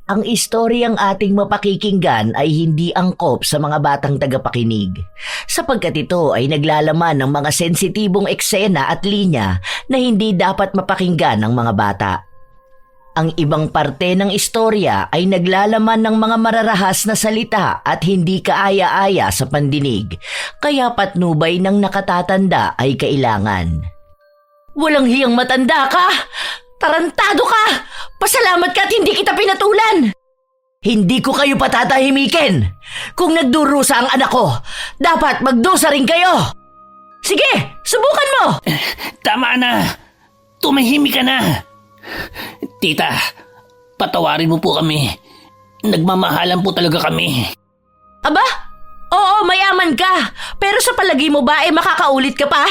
Ang istoryang ating mapakikinggan ay hindi angkop sa mga batang tagapakinig, sapagkat ito ay naglalaman ng mga sensitibong eksena at linya na hindi dapat mapakinggan ng mga bata. Ang ibang parte ng istorya ay naglalaman ng mga mararahas na salita at hindi kaaya-aya sa pandinig, kaya patnubay ng nakatatanda ay kailangan. Walang hiyang matanda ka! Tarantado ka! Pasalamat ka at hindi kita pinatulan! Hindi ko kayo patatahimikin! Kung nagdurusa ang anak ko, dapat magdusa rin kayo! Sige, subukan mo! Tama na! Tumahimik ka na! Tita, patawarin mo po kami. Nagmamahalan po talaga kami. Aba? Oo, mayaman ka. Pero sa palagi mo ba makakaulit ka pa?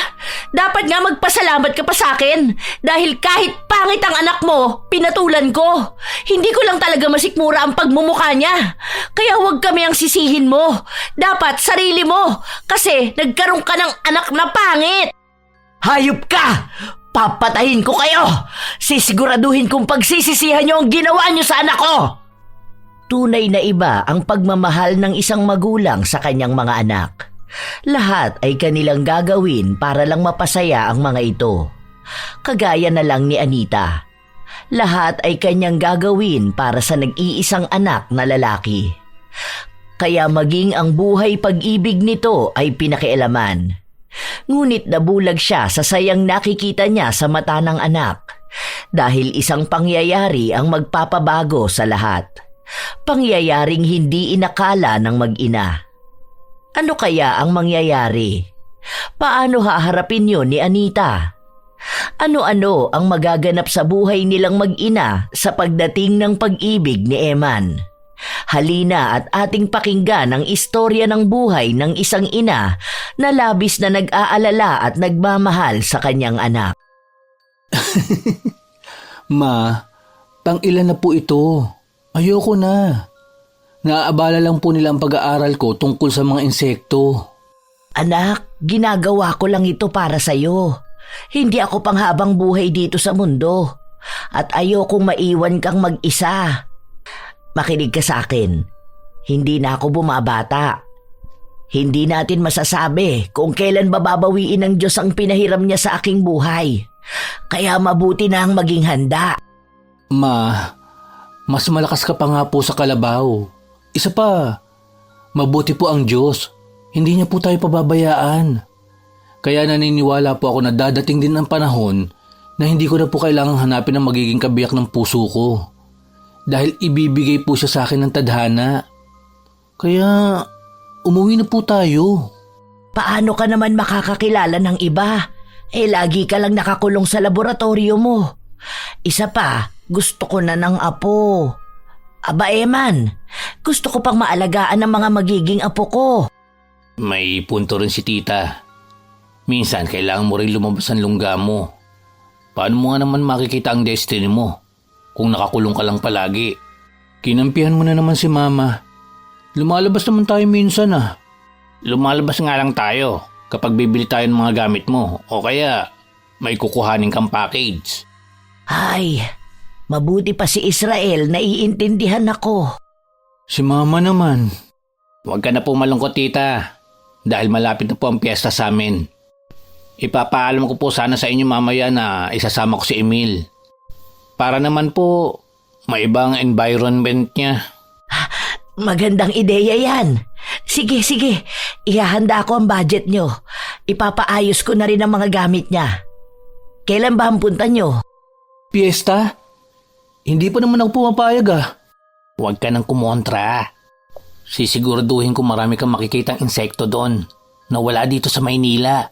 Dapat nga magpasalamat ka pa sa akin. Dahil kahit pangit ang anak mo, pinatulan ko. Hindi ko lang talaga masikmura ang pagmumukha niya. Kaya huwag kami ang sisihin mo. Dapat sarili mo. Kasi nagkaroon ka ng anak na pangit. Hayop ka! Papatahin ko kayo! Sisiguraduhin kong pagsisisihan niyo ang ginawa niyo sa anak ko! Tunay na iba ang pagmamahal ng isang magulang sa kanyang mga anak. Lahat ay kanilang gagawin para lang mapasaya ang mga ito. Kagaya na lang ni Anita. Lahat ay kanyang gagawin para sa nag-iisang anak na lalaki. Kaya maging ang buhay pag-ibig nito ay pinakialaman. Ngunit nabulag siya sa sayang nakikita niya sa mata ng anak. Dahil isang pangyayari ang magpapabago sa lahat. Pangyayaring hindi inakala ng mag-ina. Ano kaya ang mangyayari? Paano haharapin yun ni Anita? Ano-ano ang magaganap sa buhay nilang mag-ina sa pagdating ng pag-ibig ni Eman? Halina at ating pakinggan ang istorya ng buhay ng isang ina na labis na nag-aalala at nagmamahal sa kanyang anak. Ma, pang-ilan na po ito? Ayoko na. Naaabala lang po nila ang pag-aaral ko tungkol sa mga insekto. Anak, ginagawa ko lang ito para sa'yo. Hindi ako panghabang buhay dito sa mundo. At ayokong maiwan kang mag-isa. Makinig ka sa akin. Hindi na ako bumabata. Hindi natin masasabi kung kailan bababawiin ng Diyos ang pinahiram niya sa aking buhay. Kaya mabuti na ang maging handa. Ma, mas malakas ka pa nga po sa kalabaw. Isa pa, mabuti po ang Diyos. Hindi niya po tayo pababayaan. Kaya naniniwala po ako na dadating din ang panahon na hindi ko na po kailangang hanapin ang magiging kabiyak ng puso ko. Dahil ibibigay po siya sa akin ng tadhana. Kaya umuwi na po tayo. Paano ka naman makakakilala ng iba? Lagi ka lang nakakulong sa laboratorio mo. Isa pa, gusto ko na ng apo. Aba Eman, gusto ko pang maalagaan ang mga magiging apo ko. May punto rin si tita. Minsan kailangan mo rin lumabas ang lungga mo. Paano mo nga naman makikita ang destiny mo kung nakakulong ka lang palagi? Kinampihan mo na naman si Mama. Lumalabas naman tayo minsan ah. Lumalabas nga lang tayo kapag bibili tayo ng mga gamit mo o kaya may kukuhanin kang package. Ay, mabuti pa si Israel na iintindihan ako. Si Mama naman. Huwag ka na po malungkot tita dahil malapit na po ang piyesta sa amin. Ipapaalam ko po sana sa inyo mamaya na isasama ko si Emil. Para naman po maibang environment niya. Magandang ideya yan. Sige, ihahanda ko ang budget nyo. Ipapaayos ko na rin ang mga gamit niya. Kailan ba ang punta nyo? Piyesta? Hindi pa naman ako pumapayag ah. Huwag ka nang kumontra. Sisiguraduhin ko marami kang makikitang insekto doon na wala dito sa Maynila.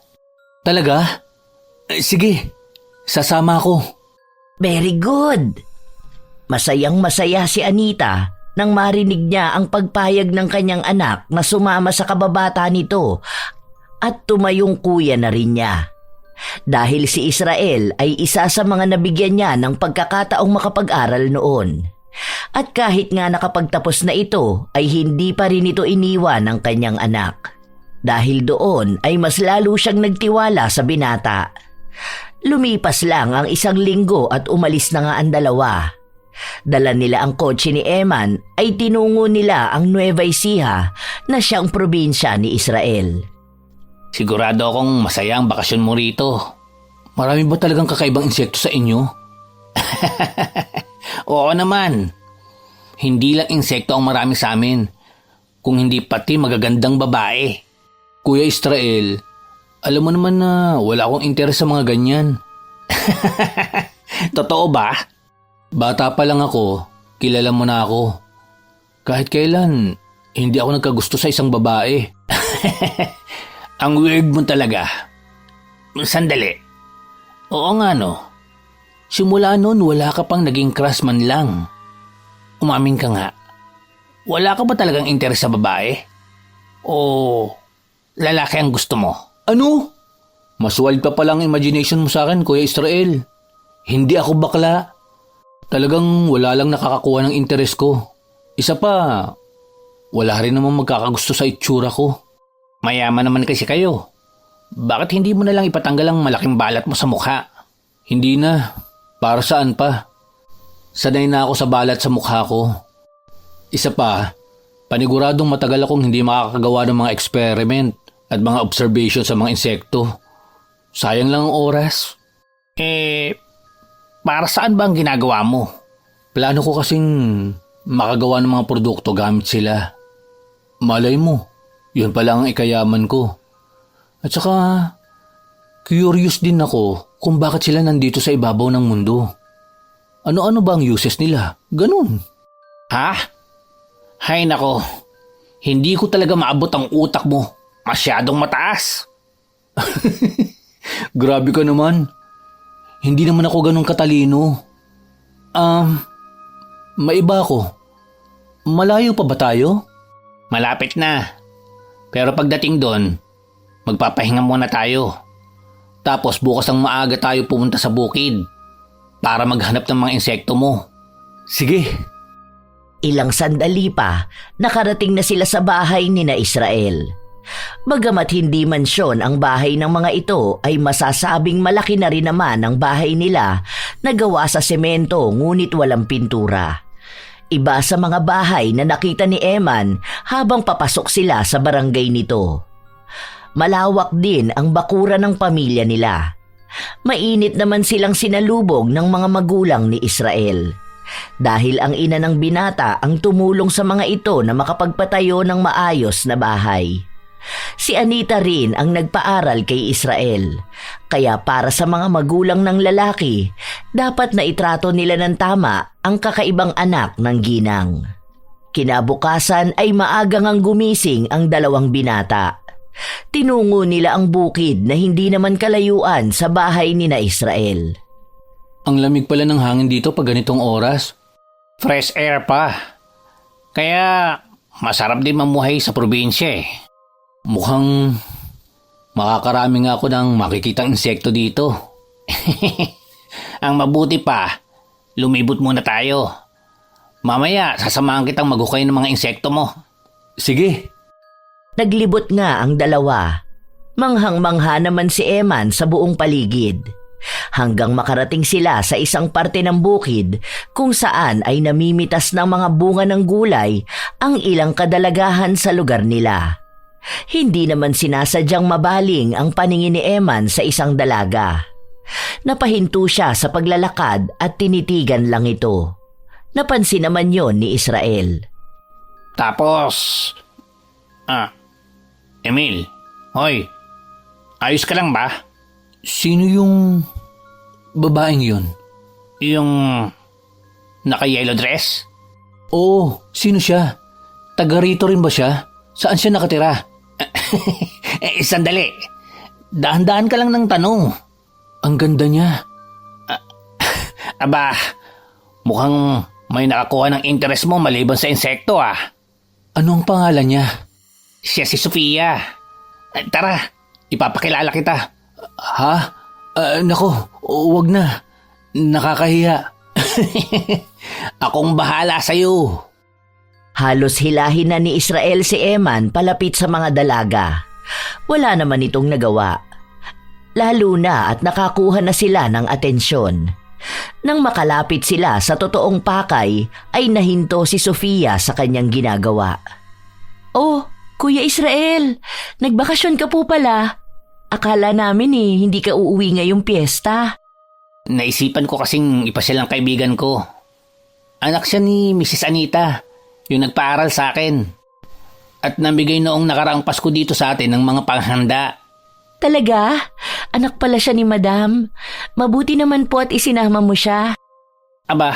Talaga? Sige, sasama ako. Very good. Masayang-masaya si Anita nang marinig niya ang pagpayag ng kanyang anak na sumama sa kababata nito at tumayong kuya na rin niya. Dahil si Israel ay isa sa mga nabigyan niya ng pagkakataong makapag-aral noon. At kahit nga nakapagtapos na ito ay hindi pa rin ito iniwan ng kanyang anak. Dahil doon ay mas lalo siyang nagtiwala sa binata. Lumipas lang ang 1 linggo at umalis na nga ang dalawa. Dala nila ang kotse ni Eman ay tinungo nila ang Nueva Ecija na siyang probinsya ni Israel. Sigurado akong masaya ang bakasyon mo rito. Marami ba talagang kakaibang insekto sa inyo? Oo naman. Hindi lang insekto ang marami sa amin, kung hindi pati magagandang babae. Kuya Israel, alam mo naman na wala akong interes sa mga ganyan. Totoo ba? Bata pa lang ako, kilala mo na ako. Kahit kailan, hindi ako nagkagusto sa isang babae. Ang weird mo talaga. Sandali. Oo nga no. Simula noon wala ka pang naging crush man lang. Umamin ka nga. Wala ka ba talagang interes sa babae? O lalaki ang gusto mo? Ano? Mas wild pa palang imagination mo sa akin, Kuya Israel. Hindi ako bakla. Talagang wala lang nakakakuha ng interes ko. Isa pa, wala rin naman magkakagusto sa itsura ko. Mayaman naman kasi kayo. Bakit hindi mo na lang ipatanggal ang malaking balat mo sa mukha? Hindi na. Para saan pa? Sanay na ako sa balat sa mukha ko. Isa pa, paniguradong matagal akong hindi makakagawa ng mga experiment at mga observation sa mga insekto. Sayang lang ang oras. Para saan ba ang ginagawa mo? Plano ko kasing makagawa ng mga produkto gamit sila. Malay mo, yun pala ang ikayaman ko. At saka, curious din ako kung bakit sila nandito sa ibabaw ng mundo. Ano-ano ba ang uses nila? Ganun. Ha? Hay nako, hindi ko talaga maabot ang utak mo. Masyadong mataas. Grabe ka naman. Hindi naman ako ganun katalino. Maiba ako. Malayo pa ba tayo? Malapit na. Pero pagdating doon, magpapahinga muna tayo. Tapos bukas ng maaga tayo pumunta sa bukid para maghanap ng mga insekto mo. Sige. Ilang sandali pa, nakarating na sila sa bahay ni na Israel. Bagamat hindi mansyon ang bahay ng mga ito, ay masasabing malaki na rin naman ang bahay nila na gawa sa semento ngunit walang pintura. Iba sa mga bahay na nakita ni Eman habang papasok sila sa barangay nito. Malawak din ang bakura ng pamilya nila. Mainit naman silang sinalubog ng mga magulang ni Israel. Dahil ang ina ng binata ang tumulong sa mga ito na makapagpatayo ng maayos na bahay. Si Anita rin ang nagpaaral kay Israel. Kaya para sa mga magulang ng lalaki, dapat na itrato nila ng tama ang kakaibang anak ng ginang. Kinabukasan ay maagang ang gumising ang dalawang binata. Tinungo nila ang bukid na hindi naman kalayuan sa bahay ni na Israel. Ang lamig pala ng hangin dito pag ganitong oras. Fresh air pa. Kaya masarap din mamuhay sa probinsya eh. Mukhang makakarami nga ako ng makikitang insekto dito. Ang mabuti pa, lumibot muna tayo. Mamaya, sasamahan kitang maghukay ng mga insekto mo. Sige. Naglibot nga ang dalawa. Manghang-mangha naman si Eman sa buong paligid. Hanggang makarating sila sa isang parte ng bukid kung saan ay namimitas ng mga bunga ng gulay ang ilang kadalagahan sa lugar nila. Hindi naman sinasadyang mabaling ang paningin ni Eman sa isang dalaga. Napahinto siya sa paglalakad at tinitigan lang ito. Napansin naman yon ni Israel. Tapos, Emil, hoy, ayos ka lang ba? Sino yung babaeng yun? Yung naka-yellow dress? Oo, sino siya? Taga rito rin ba siya? Saan siya nakatira? Sandali. Dahan-dahan ka lang ng tanong. Ang ganda niya. Aba, mukhang may nakakuha ng interest mo maliban sa insekto ah. Ano ang pangalan niya? Siya si Sofia. Tara, ipapakilala kita. Ha? Nako, wag na. Nakakahiya. Akong bahala sa'yo. Halos hilahin na ni Israel si Eman palapit sa mga dalaga. Wala naman itong nagawa. Lalo na at nakakuha na sila ng atensyon. Nang makalapit sila sa totoong pakay, ay nahinto si Sofia sa kanyang ginagawa. Oh, Kuya Israel, nagbakasyon ka po pala. Akala namin hindi ka uuwi ngayong piyesta. Naisipan ko kasing ipasyal ang kaibigan ko. Anak siya ni Mrs. Anita, yung nagpaaral sa akin. At nabigay noong nakaraang Pasko dito sa atin ng mga panghanda. Talaga? Anak pala siya ni Madam. Mabuti naman po at isinama mo siya. Aba,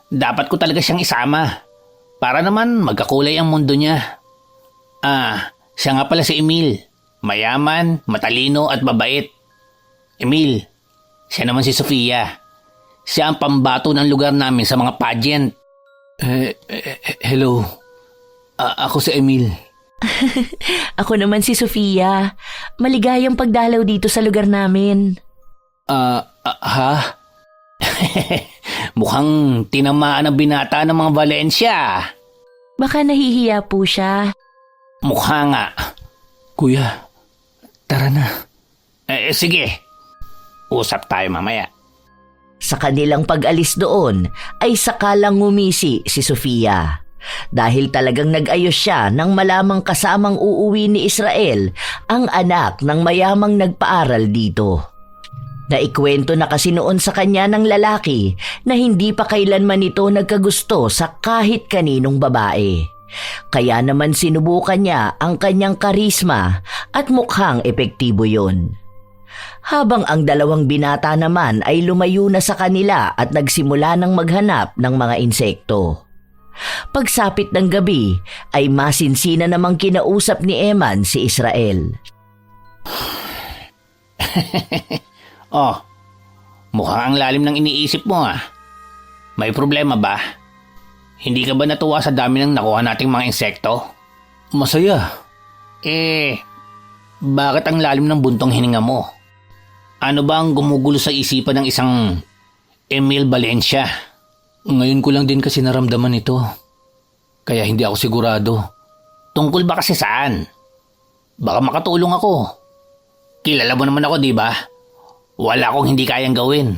dapat ko talaga siyang isama. Para naman magkakulay ang mundo niya. Siya nga pala si Emil. Mayaman, matalino at mabait. Emil, siya naman si Sofia. Siya ang pambato ng lugar namin sa mga pageant. Hello. Ako si Emil. Ako naman si Sofia. Maligayang pagdalaw dito sa lugar namin. Ha? Mukhang tinamaan ang binata ng mga Valencia. Baka nahihiya po siya. Mukha nga. Kuya, tara na. Sige. Usap tayo mamaya. Sa kanilang pag-alis doon ay sakalang ngumisi si Sofia. Dahil talagang nag-ayos siya nang malamang kasamang uuwi ni Israel ang anak ng mayamang nagpaaral dito. Naikwento na kasi noon sa kanya ng lalaki na hindi pa kailanman ito nagkagusto sa kahit kaninong babae. Kaya naman sinubukan niya ang kanyang karisma at mukhang epektibo yun. Habang ang dalawang binata naman ay lumayo na sa kanila at nagsimula ng maghanap ng mga insekto. Pagsapit ng gabi ay masinsina namang kinausap ni Eman si Israel. Mukhang ang lalim ng iniisip mo . May problema ba? Hindi ka ba natuwa sa dami ng nakuha nating mga insekto? Masaya. Bakit ang lalim ng buntong hininga mo? Ano ba ang gumugulo sa isipan ng isang Emil Valencia? Ngayon ko lang din kasi naramdaman ito. Kaya hindi ako sigurado. Tungkol ba kasi saan? Baka makatulong ako. Kilala mo naman ako, di ba? Wala akong hindi kayang gawin.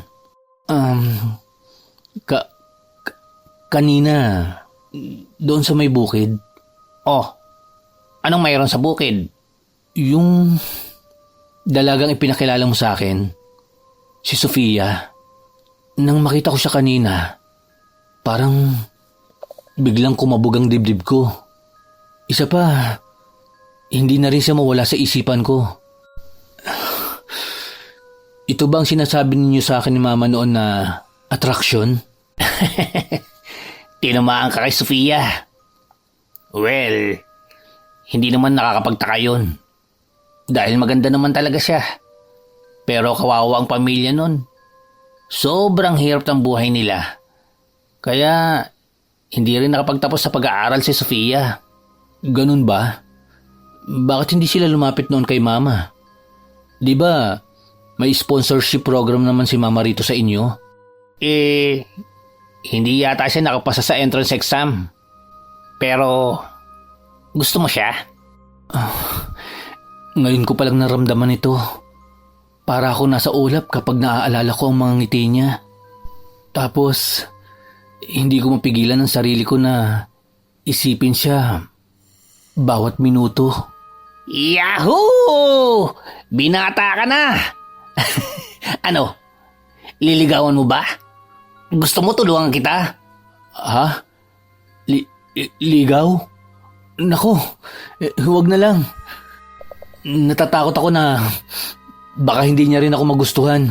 Kanina, doon sa may bukid. Anong mayroon sa bukid? Yung dalagang ipinakilala mo sa akin, si Sofia. Nang makita ko siya kanina, parang biglang kumabog ang dibdib ko. Isa pa, hindi na rin siya mawala sa isipan ko. Ito ba ang sinasabi ninyo sa akin ni Mama noon na attraction? Tinamaan ka kay Sofia. Well, hindi naman nakakapagtaka yun. Dahil maganda naman talaga siya. Pero kawawa ang pamilya nun. Sobrang hirap ng buhay nila. Kaya, hindi rin nakapagtapos sa pag-aaral si Sofia. Ganun ba? Bakit hindi sila lumapit noon kay Mama? Di ba, may sponsorship program naman si Mama rito sa inyo? Hindi yata siya nakapasa sa entrance exam. Pero, gusto mo siya? Ngayon ko palang naramdaman ito. Para ako nasa ulap kapag naaalala ko ang mga ngiti niya. Tapos, hindi ko mapigilan ang sarili ko na isipin siya bawat minuto. Yahoo! Binata ka na! Ano? Liligawan mo ba? Gusto mo tulungan kita? Ha? Ligaw? Nako, huwag na lang. Natatakot ako na baka hindi niya rin ako magustuhan.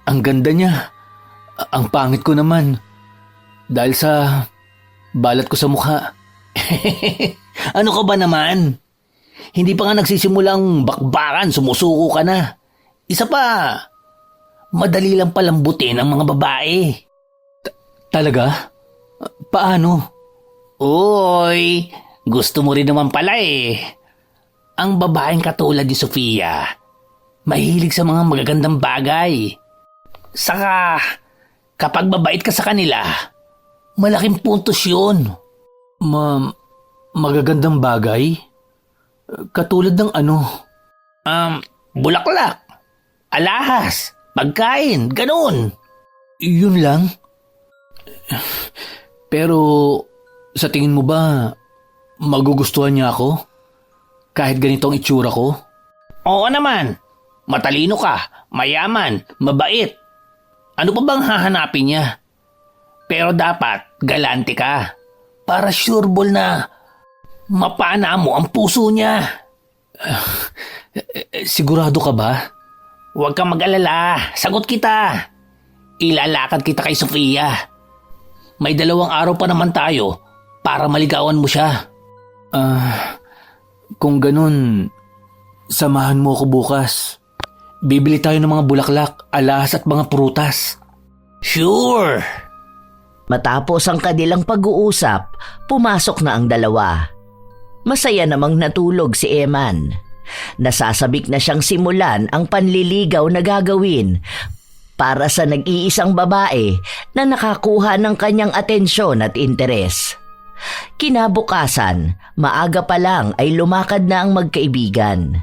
Ang ganda niya. Ang pangit ko naman. Dahil sa balat ko sa mukha. Ano ka ba naman? Hindi pa nga nagsisimulang bakbakan, sumusuko ka na. Isa pa, madali lang palambutin ang mga babae. Talaga? Paano? Uy, gusto mo rin naman pala . Ang babaeng katulad ni Sofia, mahilig sa mga magagandang bagay. Saka, kapag mabait ka sa kanila, malaking puntos yun. Magagandang bagay? Katulad ng ano? Bulaklak, alahas, pagkain, ganun. Yun lang? Pero sa tingin mo ba magugustuhan niya ako? Kahit ganitong itsura ko? Oo naman. Matalino ka, mayaman, mabait. Ano pa bang hahanapin niya? Pero dapat galante ka. Para sureball na mapana mo ang puso niya. Sigurado ka ba? Huwag kang mag-alala. Sagot kita. Ilalakad kita kay Sofia. May 2 araw pa naman tayo para maligawan mo siya. Kung ganun, samahan mo ako bukas. Bibili tayo ng mga bulaklak, alahas at mga prutas. Sure. Matapos ang kanilang pag-uusap, pumasok na ang dalawa. Masaya namang natulog si Eman. Nasasabik na siyang simulan ang panliligaw na gagawin para sa nag-iisang babae na nakakuha ng kanyang atensyon at interes. Kinabukasan, maaga pa lang ay lumakad na ang magkaibigan.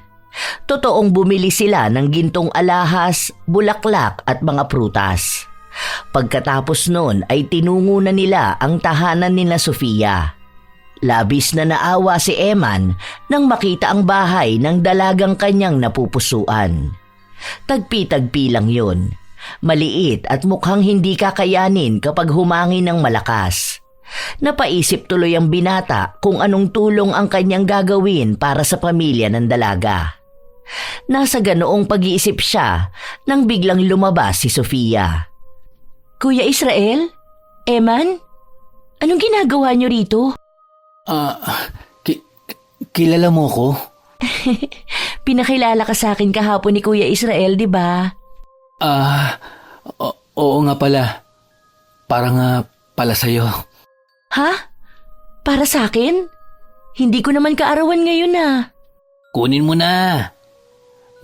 Totoong bumili sila ng gintong alahas, bulaklak at mga prutas. Pagkatapos nun ay tinungo na nila ang tahanan nila Sofia. Labis na naawa si Eman nang makita ang bahay ng dalagang kanyang napupusuan. Tagpi-tagpi lang yun. Maliit at mukhang hindi kakayanin kapag humangin ng malakas. Napaisip tuloy ang binata kung anong tulong ang kanyang gagawin para sa pamilya ng dalaga. Nasa ganoong pag-iisip siya nang biglang lumabas si Sofia. Kuya Israel? Eman? Anong ginagawa niyo rito? Kilala mo ko? Pinakilala ka sa akin kahapon ni Kuya Israel, di ba? Oo nga pala. Para nga pala sa'yo. Ha? Para sa akin? Hindi ko naman kaarawan ngayon Kunin mo na.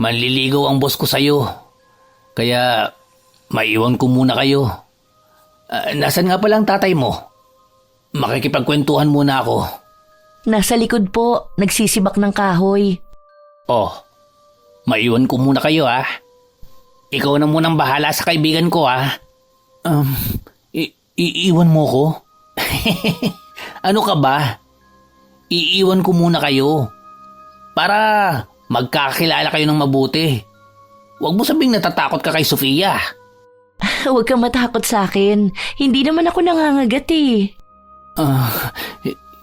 Manliligaw ang boss ko sa'yo. Kaya maiwan ko muna kayo. Nasaan nga pala ang tatay mo? Makikipagkwentuhan muna ako. Nasa likod po, nagsisibak ng kahoy. Oh, maiwan ko muna kayo Ikaw na munang bahala sa kaibigan ko Iiwan mo ko? Ano ka ba? Iiwan ko muna kayo. Para magkakilala kayo ng mabuti. Huwag mo sabing natatakot ka kay Sofia. Huwag kang matakot sa akin. Hindi naman ako nangangagat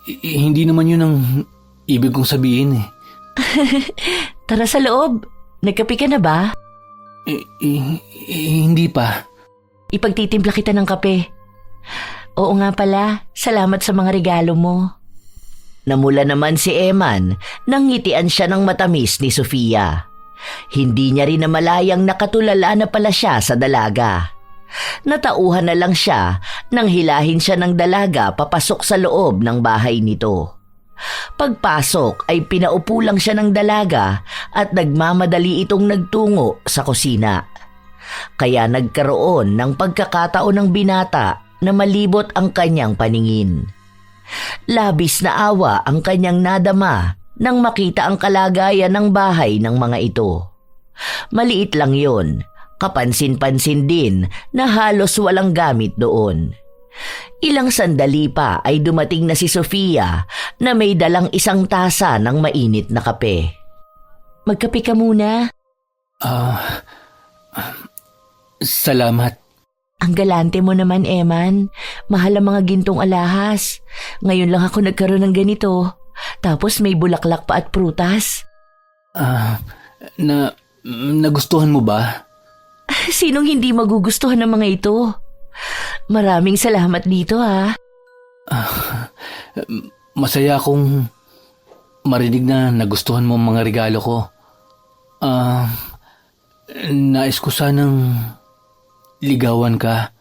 Hindi naman yun ang ibig kong sabihin Tara sa loob. Nagkape ka na ba? Hindi pa. Ipagtitimpla kita ng kape. Oo nga pala, salamat sa mga regalo mo. Namula naman si Eman nang ngitian siya ng matamis ni Sofia. Hindi niya rin namalayang nakatulala na pala siya sa dalaga. Natauhan na lang siya nang hilahin siya ng dalaga papasok sa loob ng bahay nito. Pagpasok ay pinaupo lang siya ng dalaga at nagmamadali itong nagtungo sa kusina. Kaya nagkaroon ng pagkakataon ng binata na malibot ang kanyang paningin. Labis na awa ang kanyang nadama nang makita ang kalagayan ng bahay ng mga ito. Maliit lang yon. Kapansin-pansin din na halos walang gamit doon. Ilang sandali pa ay dumating na si Sofia na may dalang isang tasa ng mainit na kape. Magkape ka muna. Salamat. Ang galante mo naman, Eman. Mahal ang mga gintong alahas. Ngayon lang ako nagkaroon ng ganito. Tapos may bulaklak pa at prutas. Nagustuhan mo ba? Sinong hindi magugustuhan ng mga ito? Maraming salamat dito Masaya akong marinig na nagustuhan mo ang mga regalo ko. Nais ko sanang ligawan ka.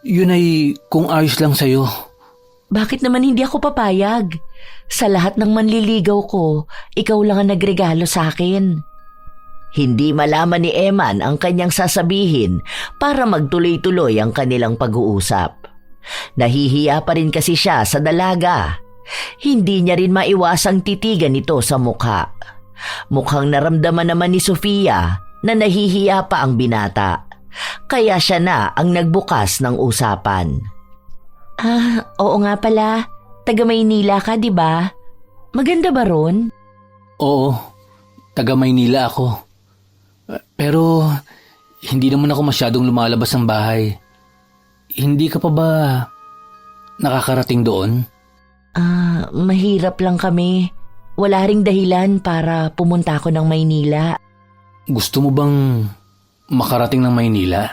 Yun ay kung ayos lang sa'yo. Bakit naman hindi ako papayag? Sa lahat ng manliligaw ko, ikaw lang ang nagregalo sa akin. Hindi malaman ni Eman ang kanyang sasabihin para magtuloy-tuloy ang kanilang pag-uusap. Nahihiya pa rin kasi siya sa dalaga. Hindi niya rin maiwasang titigan ito sa mukha. Mukhang naramdaman naman ni Sofia na nahihiya pa ang binata. Kaya siya na ang nagbukas ng usapan. Oo nga pala. Taga Maynila ka, di ba? Maganda ba ron? Oo, taga Maynila ako. Pero hindi naman ako masyadong lumalabas ng bahay. Hindi ka pa ba nakakarating doon? Mahirap lang kami. Wala ring dahilan para pumunta ako ng Maynila. Gusto mo bang makarating ng Maynila?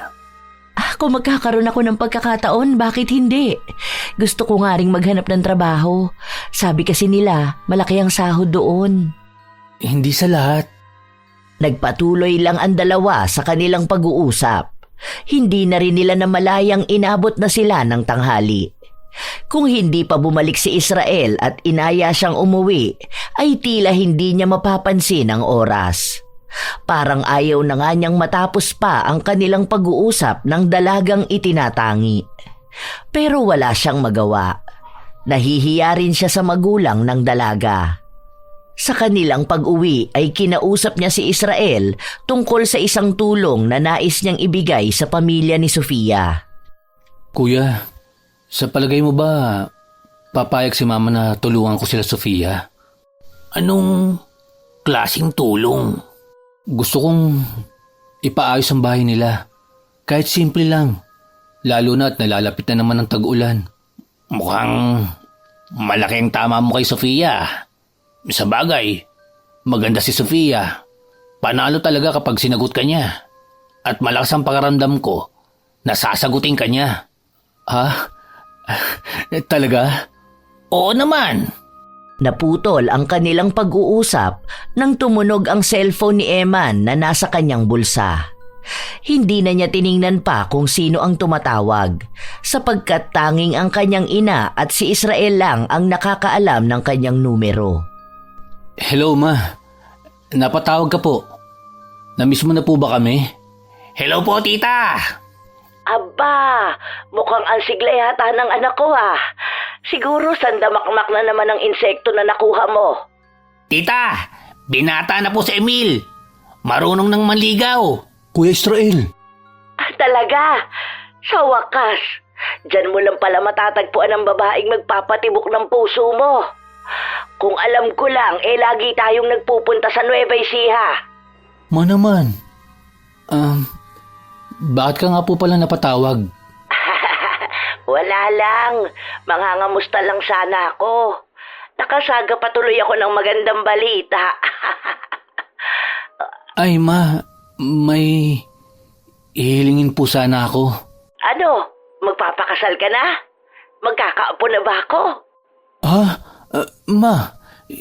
Kung magkakaroon ako ng pagkakataon, bakit hindi? Gusto ko nga ring maghanap ng trabaho. Sabi kasi nila, malaki ang sahod doon. Hindi sa lahat. Nagpatuloy lang ang dalawa sa kanilang pag-uusap. Hindi na rin nila namalayang inabot na sila ng tanghali. Kung hindi pa bumalik si Israel at inaya siyang umuwi, ay tila hindi niya mapapansin ang oras. Parang ayaw na nga niyang matapos pa ang kanilang pag-uusap ng dalagang itinatangi. Pero wala siyang magawa. Nahihiya rin siya sa magulang ng dalaga. Sa kanilang pag-uwi ay kinausap niya si Israel tungkol sa isang tulong na nais niyang ibigay sa pamilya ni Sofia. Kuya, sa palagay mo ba papayag si Mama na tulungan ko sila Sofia? Anong klaseng tulong? Gusto kong ipaayos ang bahay nila. Kahit simple lang. Lalo na at nalalapit na naman ang tag-ulan. Mukhang malaki ang tama mo kay Sofia. Sa bagay, maganda si Sofia. Panalo talaga kapag sinagot ka niya. At malakas ang pakaramdam ko na sasagutin ka niya. Ha? Talaga? Oo naman. Naputol ang kanilang pag-uusap nang tumunog ang cellphone ni Eman na nasa kanyang bulsa. Hindi na niya tiningnan pa kung sino ang tumatawag, sapagkat tanging ang kanyang ina at si Israel lang ang nakakaalam ng kanyang numero. Hello, Ma. Napatawag ka po. Namiss mo na po ba kami? Hello po, tita. Aba, mukhang ang sigla yata ng anak ko Siguro sandamakmak na naman ang insekto na nakuha mo. Tita, binata na po si Emil. Marunong nang manligaw. Kuya Israel. Talaga? Sa wakas, dyan mo lang pala matatagpuan ang babaeng magpapatibok ng puso mo. Kung alam ko lang, lagi tayong nagpupunta sa Nueva Ecija. Ma naman. Bakit ka nga po pala napatawag? Wala lang. Mangangamusta lang sana ako. Nakasaga patuloy ako ng magandang balita. Ay, Ma. May ihilingin po sana ako. Ano? Magpapakasal ka na? Magkakaapo na ba ako? Ha? Ma,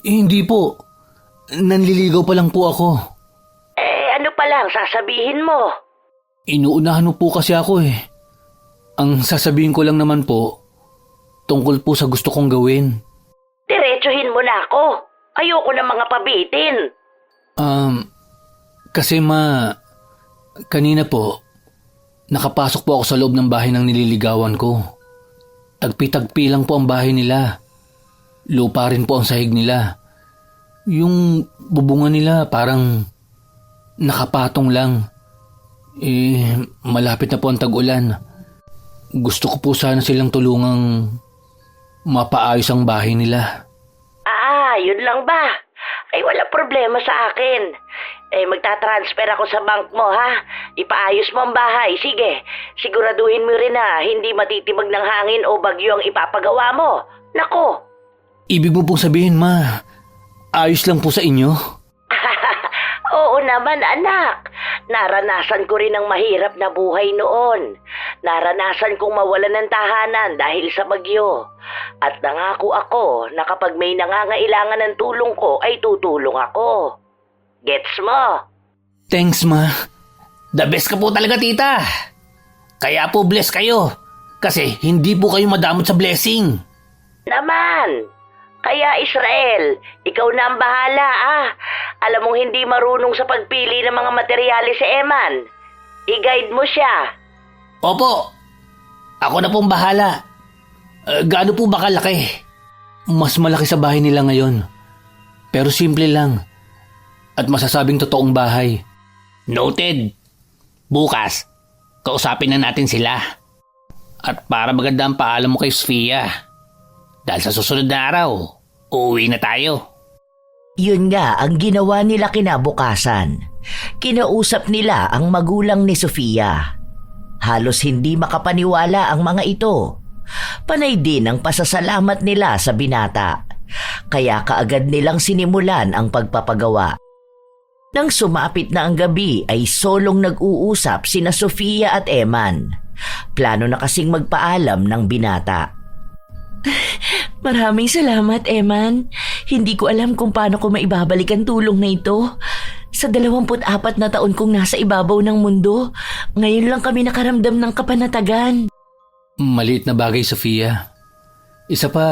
hindi po. Nanliligaw pa lang po ako. Ano pa lang sasabihin mo? Inuunahan mo po kasi ako Ang sasabihin ko lang naman po, tungkol po sa gusto kong gawin. Diretsuhin mo na ako. Ayoko na mga pabitin. Kasi Ma, kanina po, nakapasok po ako sa loob ng bahay ng nililigawan ko. Tagpi-tagpi lang po ang bahay nila. Lupa rin po ang sahig nila. Yung bubungan nila parang nakapatong lang. Malapit na po ang tag-ulan. Gusto ko po sana silang tulungang mapaayos ang bahay nila. Yun lang ba? Ay, wala problema sa akin. Magtatransfer ako sa bank mo, ha? Ipaayos mo ang bahay. Sige, siguraduhin mo rin na hindi matitibag ng hangin o bagyo ang ipapagawa mo. Nako. Ibig mo pong sabihin, Ma, ayos lang po sa inyo? Oo naman, anak. Naranasan ko rin ang mahirap na buhay noon. Naranasan kong mawalan ng tahanan dahil sa bagyo. At nangako ako na kapag may nangangailangan ng tulong ko ay tutulong ako. Gets mo? Thanks, Ma. The best ka po talaga, tita. Kaya po bless kayo. Kasi hindi po kayo madamot sa blessing. Naman. Kaya Israel, ikaw na ang bahala Alam mong hindi marunong sa pagpili ng mga materyales si Eman. I-guide mo siya. Opo. Ako na pong bahala. Gaano po ba kalaki? Mas malaki sa bahay nila ngayon. Pero simple lang. At masasabing totoong bahay. Noted. Bukas, kausapin na natin sila. At para maganda ang paalam mo kay Sofia. Dahil sa susunod na araw, uuwi na tayo. Yun nga ang ginawa nila kinabukasan. Kinausap nila ang magulang ni Sofia. Halos hindi makapaniwala ang mga ito. Panay din ang pasasalamat nila sa binata. Kaya kaagad nilang sinimulan ang pagpapagawa. Nang sumapit na ang gabi ay solong nag-uusap sina Sofia at Eman. Plano na kasing magpaalam ng binata. Maraming salamat, Eman. Hindi ko alam kung paano ko maibabalik ang tulong na ito. Sa 24 na taon kong nasa ibabaw ng mundo, ngayon lang kami nakaramdam ng kapanatagan. Maliit na bagay, Sofia. Isa pa,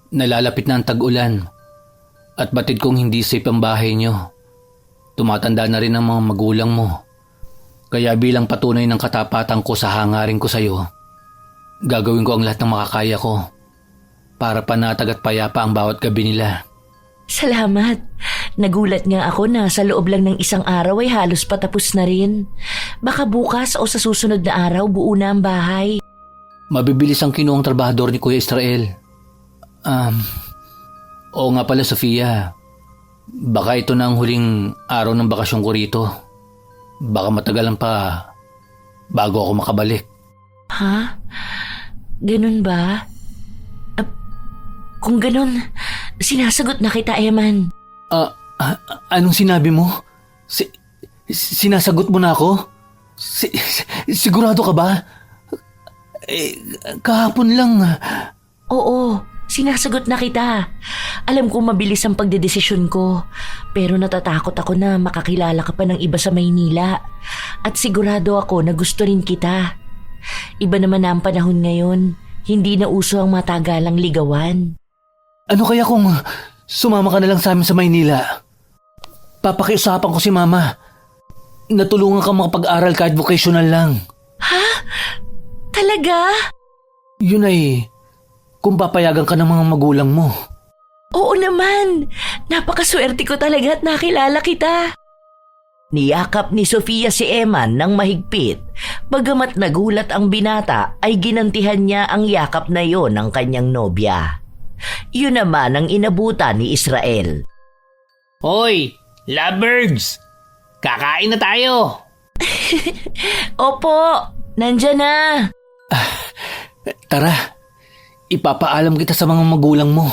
nalalapit na ang tag-ulan. At batid kong hindi safe ang bahay niyo. Tumatanda na rin ang mga magulang mo. Kaya bilang patunay ng katapatan ko sa hangarin ko sa'yo, gagawin ko ang lahat ng makakaya ko para panatag at payapa ang bawat gabi nila. Salamat. Nagulat nga ako na sa loob lang ng isang araw ay halos patapos na rin. Baka bukas o sa susunod na araw buo na ang bahay. Mabibilis ang kinuong trabahador ni Kuya Israel. Oo nga pala, Sofia. Baka ito na ang huling araw ng bakasyon ko rito. Baka matagalan pa bago ako makabalik. Ha? Ganun ba? Kung ganun, sinasagot na kita, Eman. Anong sinabi mo? Sinasagot mo na ako? Sigurado ka ba? Kahapon lang. Oo, sinasagot na kita. Alam kong mabilis ang pagdedesisyon ko, pero natatakot ako na makakilala ka pa ng iba sa Maynila. At sigurado ako na gusto rin kita. Iba naman na ang panahon ngayon. Hindi na uso ang matagalang ligawan. Ano kaya kung sumama ka na lang sa amin sa Maynila? Papakiusapan ko si Mama. Natulungan ka makapag-aral kahit vocational lang. Ha? Talaga? Yun ay kung papayagan ka ng mga magulang mo. Oo naman. Napakaswerte ko talaga at nakilala kita. Niyakap ni Sofia si Eman ng mahigpit. Bagamat nagulat ang binata ay ginantihan niya ang yakap na yon ng kanyang nobya. Yun naman ang inabutan ni Israel. Hoy, lovebirds! Kakain na tayo! Opo, nandyan na. Tara, ipapaalam kita sa mga magulang mo.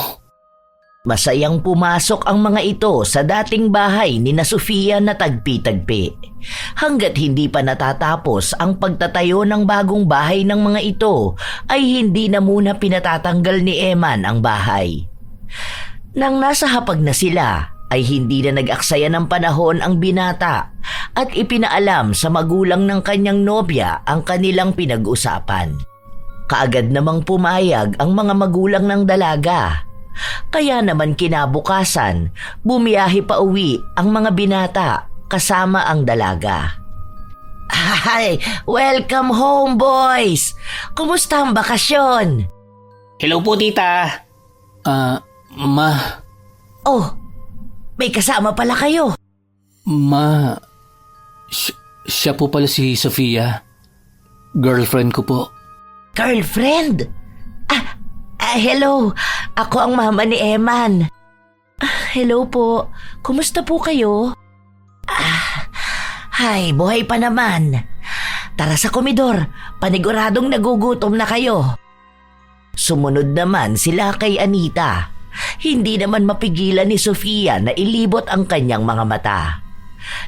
Masayang pumasok ang mga ito sa dating bahay ni na Sofia na tagpi-tagpi. Hanggat hindi pa natatapos ang pagtatayo ng bagong bahay ng mga ito, ay hindi na muna pinatatanggal ni Eman ang bahay. Nang nasa hapag na sila, ay hindi na nag-aksaya ng panahon ang binata at ipinaalam sa magulang ng kanyang nobya ang kanilang pinag-usapan. Kaagad namang pumayag ang mga magulang ng dalaga. Kaya naman kinabukasan, bumiyahe pa uwi ang mga binata kasama ang dalaga. Hi! Welcome home, boys! Kumusta ang bakasyon? Hello po, tita. Ma, Oh, may kasama pala kayo. Ma, siya po pala si Sofia. Girlfriend ko po. Girlfriend? Hello. Ako ang mama ni Eman. Hello po. Kumusta po kayo? Hay, buhay pa naman. Tara sa komedor. Paniguradong nagugutom na kayo. Sumunod naman sila kay Anita. Hindi naman mapigilan ni Sofia na ilibot ang kanyang mga mata.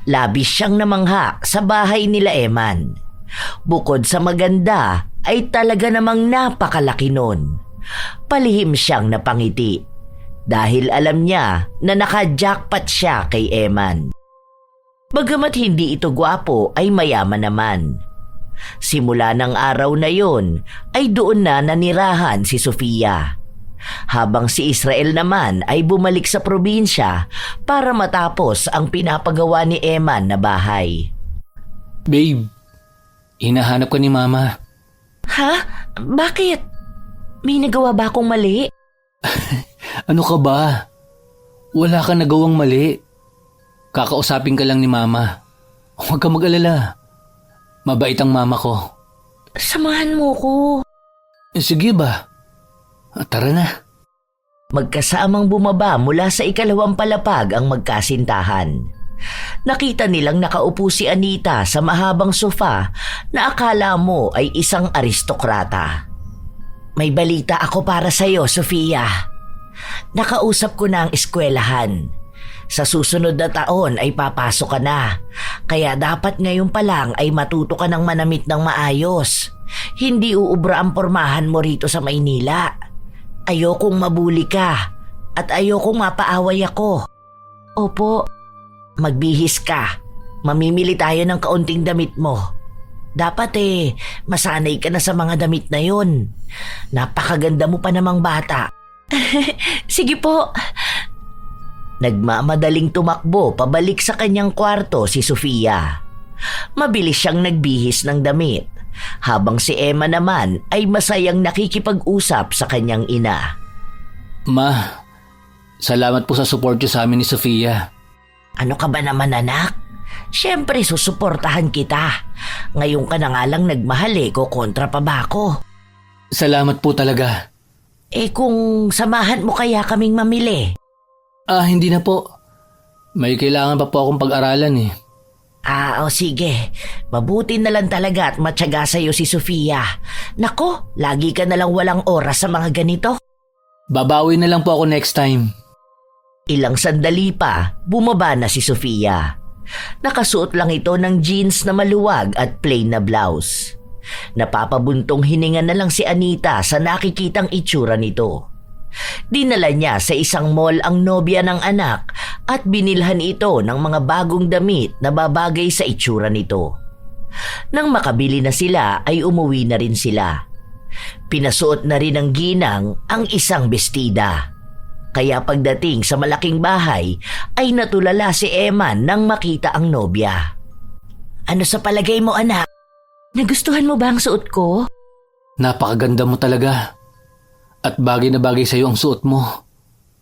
Labis siyang namangha sa bahay nila Eman. Bukod sa maganda, ay talaga namang napakalaki nun. Palihim siyang napangiti dahil alam niya na naka-jackpot siya kay Eman. Bagamat hindi ito gwapo ay mayaman naman. Simula ng araw na yon ay doon na nanirahan si Sofia. Habang si Israel naman ay bumalik sa probinsya para matapos ang pinapagawa ni Eman na bahay. Babe, hinahanap ka ni Mama. Ha? Bakit? May nagawa ba akong mali? Ano ka ba? Wala ka nagawang mali. Kakausapin ka lang ni Mama. Huwag ka mag-alala. Mabait ang mama ko. Samahan mo ko. Sige ba? Tara na. Magkasamang bumaba mula sa ikalawang palapag ang magkasintahan. Nakita nilang nakaupo si Anita sa mahabang sofa na akala mo ay isang aristokrata. May balita ako para sa iyo, Sofia. Nakausap ko na ang eskwelahan. Sa susunod na taon ay papasok ka na. Kaya dapat ngayon pa lang ay matuto ka ng manamit ng maayos. Hindi uubra ang pormahan mo rito sa Maynila. Ayokong mabuli ka at ayokong mapaaway ako. Opo. Magbihis ka. Mamimili tayo ng kaunting damit mo. Dapat masanay ka na sa mga damit na yon. Napakaganda mo pa namang bata. Sige po. Nagmamadaling tumakbo pabalik sa kanyang kwarto si Sofia. Mabilis siyang nagbihis ng damit, habang si Emma naman ay masayang nakikipag-usap sa kanyang ina. Ma, salamat po sa support niyo sa amin ni Sofia. Ano ka ba naman, anak? Siyempre susuportahan kita. Ngayon ka na nga lang nagmahal kontra pa ba ako? Salamat po talaga. Kung samahan mo kaya kaming mamili? Hindi na po. May kailangan pa po akong pag-aralan O sige. Mabuti na lang talaga at matyaga sa'yo si Sofia. Nako, lagi ka na lang walang oras sa mga ganito. Babawi na lang po ako next time. Ilang sandali pa, bumaba na si Sofia. Nakasuot lang ito ng jeans na maluwag at plain na blouse. Napapabuntong hininga na lang si Anita sa nakikitang itsura nito. Dinala niya sa isang mall ang nobya ng anak at binilhan ito ng mga bagong damit na babagay sa itsura nito. Nang makabili na sila ay umuwi na rin sila. Pinasuot na rin ng ginang ang isang bestida. Kaya pagdating sa malaking bahay ay natulala si Emma nang makita ang nobya. Ano sa palagay mo, anak? Nagustuhan mo ba ang suot ko? Napakaganda mo talaga. At bagay na bagay sa iyo ang suot mo.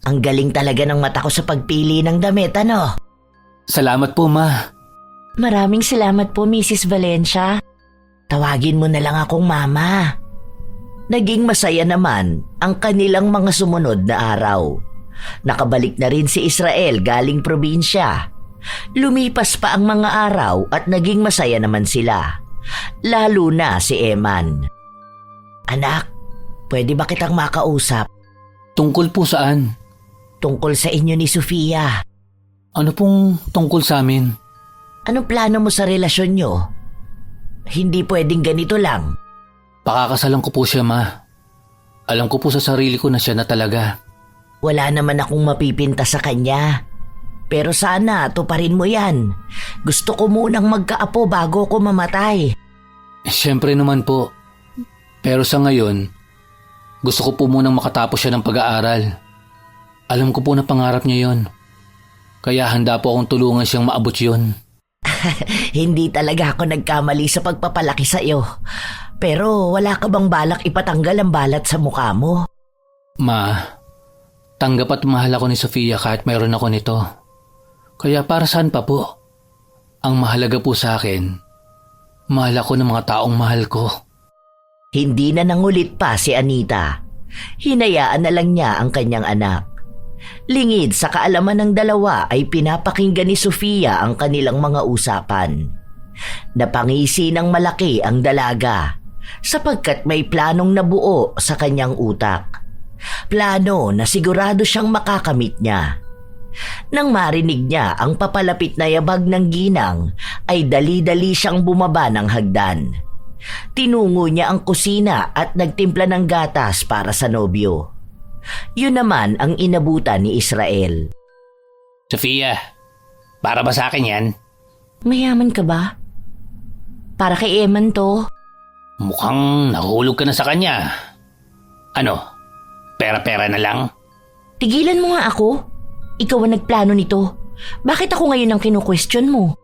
Ang galing talaga ng mata ko sa pagpili ng damit, ano? Salamat po, Ma. Maraming salamat po, Mrs. Valencia. Tawagin mo na lang akong mama. Naging masaya naman ang kanilang mga sumunod na araw. Nakabalik na rin si Israel galing probinsya. Lumipas pa ang mga araw at naging masaya naman sila. Lalo na si Eman. Anak, pwede ba kitang makausap? Tungkol po saan? Tungkol sa inyo ni Sofia. Ano pong tungkol sa amin? Anong plano mo sa relasyon nyo? Hindi pwedeng ganito lang. Pakakasalan ko po siya, Ma. Alam ko po sa sarili ko na siya na talaga. Wala naman akong mapipinta sa kanya. Pero sana tuparin mo yan. Gusto ko munang magkaapo bago ko mamatay. Siyempre naman po. Pero sa ngayon, gusto ko po munang makatapos siya ng pag-aaral. Alam ko po na pangarap niya yon. Kaya handa po akong tulungan siyang maabot yon. Hindi talaga ako nagkamali sa pagpapalaki sa iyo. Pero wala ka bang balak ipatanggal ang balat sa mukha mo? Ma, tanggap at mahal ako ni Sofia kahit mayroon ako nito. Kaya para saan pa po? Ang mahalaga po sa akin, mahal ako ng mga taong mahal ko. Hindi na nangulit pa si Anita. Hinayaan na lang niya ang kanyang anak. Lingid sa kaalaman ng dalawa ay pinapakinggan ni Sofia ang kanilang mga usapan. Napangisi ng malaki ang dalaga sapagkat may planong nabuo sa kanyang utak. Plano na sigurado siyang makakamit niya. Nang marinig niya ang papalapit na yabag ng ginang, ay dali-dali siyang bumaba ng hagdan. Tinungo niya ang kusina at nagtimpla ng gatas para sa nobyo. Yun naman ang inabutan ni Israel. Sofia, para ba sa akin yan? Mayaman ka ba? Para kay Eman to. Mukhang nahulog ka na sa kanya. Ano? Pera-pera na lang? Tigilan mo nga ako. Ikaw ang nagplano nito. Bakit ako ngayon ang kinu-question mo?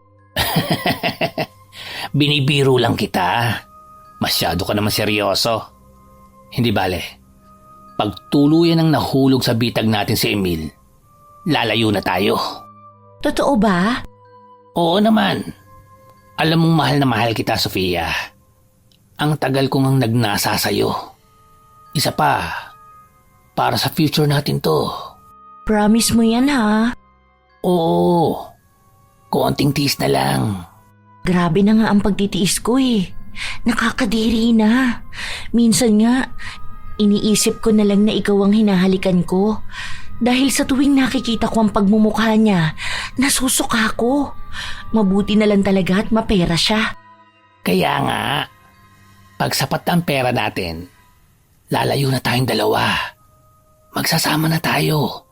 Binibiro lang kita. Masyado ka naman seryoso. Hindi bale. Pag tuluyan ang nahulog sa bitag natin si Emil, lalayo na tayo. Totoo ba? Oo naman. Alam mong mahal na mahal kita, Sofia. Ang tagal ko ngang nagnasa sa'yo. Isa pa, para sa future natin to. Promise mo yan ha? Oo, konting tiis na lang. Grabe na nga ang pagtitiis ko eh. Nakakadiri na. Minsan nga, iniisip ko na lang na ikaw ang hinahalikan ko. Dahil sa tuwing nakikita ko ang pagmumukha niya, nasusuka ko. Mabuti na lang talaga at mapera siya. Kaya nga, pag sapat na ang pera natin, lalayo na tayong dalawa. Magsasama na tayo.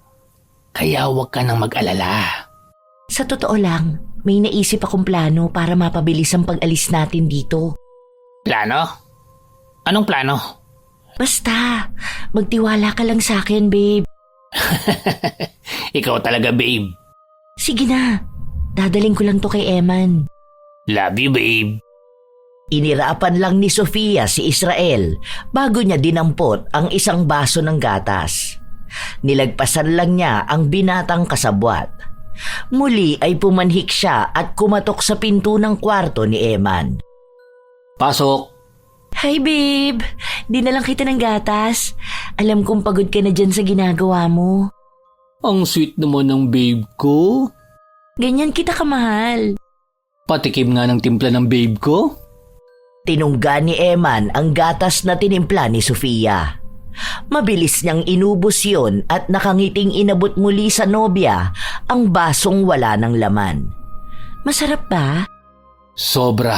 Kaya huwag ka nang mag-alala. Sa totoo lang, may naisip akong plano para mapabilis ang pag-alis natin dito. Plano? Anong plano? Basta, magtiwala ka lang sa akin, babe. Ikaw talaga, babe. Sige na, dadaling ko lang to kay Eman. Love you, babe. Inirapan lang ni Sofia si Israel bago niya dinampot ang isang baso ng gatas. Nilagpasan lang niya ang binatang kasabwat. Muli ay pumanhik siya at kumatok sa pinto ng kwarto ni Eman. Pasok. Hi, babe. Di na lang kita ng gatas. Alam kong pagod ka na dyan sa ginagawa mo. Ang sweet naman ng babe ko. Ganyan kita kamahal. Patikim nga ng timpla ng babe ko. Tinungga ni Eman ang gatas na tinimpla ni Sofia. Mabilis niyang inubos yun at nakangiting inabot muli sa nobya ang basong wala ng laman. Masarap ba? Sobra.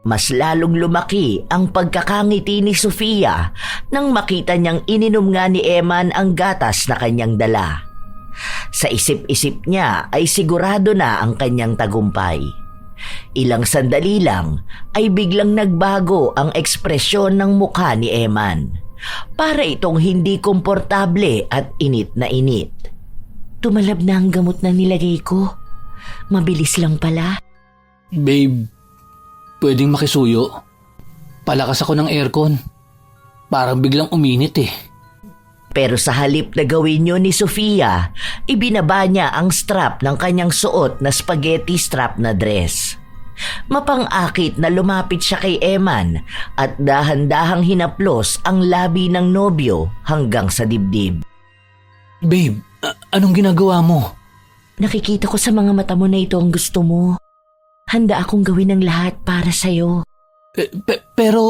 Mas lalong lumaki ang pagkakangiti ni Sofia nang makita niyang ininom nga ni Eman ang gatas na kanyang dala. Sa isip-isip niya ay sigurado na ang kanyang tagumpay. Ilang sandali lang ay biglang nagbago ang ekspresyon ng mukha ni Eman. Para itong hindi komportable at init na init. Tumalab na ang gamot na nilagay ko. Mabilis lang pala. Babe, pwedeng makisuyo? Palakas ako ng aircon. Parang biglang uminit eh. Pero sa halip na gawin yun ni Sofia, ibinaba niya ang strap ng kanyang suot na spaghetti strap na dress. Mapang-akit na lumapit siya kay Eman at dahan-dahang hinaplos ang labi ng nobyo hanggang sa dibdib. Babe, anong ginagawa mo? Nakikita ko sa mga mata mo na ito ang gusto mo. Handa akong gawin ang lahat para sa'yo. Pero...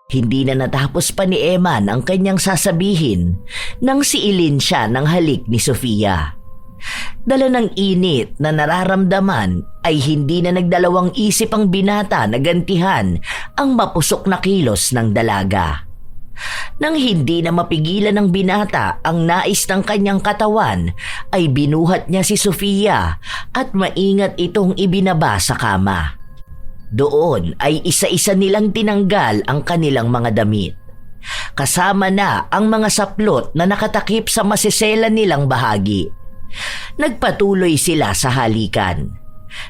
Hindi na natapos pa ni Eman ang kanyang sasabihin nang siilin siya ng halik ni Sofia. Dala ng init na nararamdaman ay hindi na nagdalawang isip ang binata na gantihan ang mapusok na kilos ng dalaga. Nang hindi na mapigilan ng binata ang nais ng kanyang katawan, ay binuhat niya si Sofia at maingat itong ibinaba sa kama. Doon ay isa-isa nilang tinanggal ang kanilang mga damit. Kasama na ang mga saplot na nakatakip sa masisela nilang bahagi. Nagpatuloy sila sa halikan.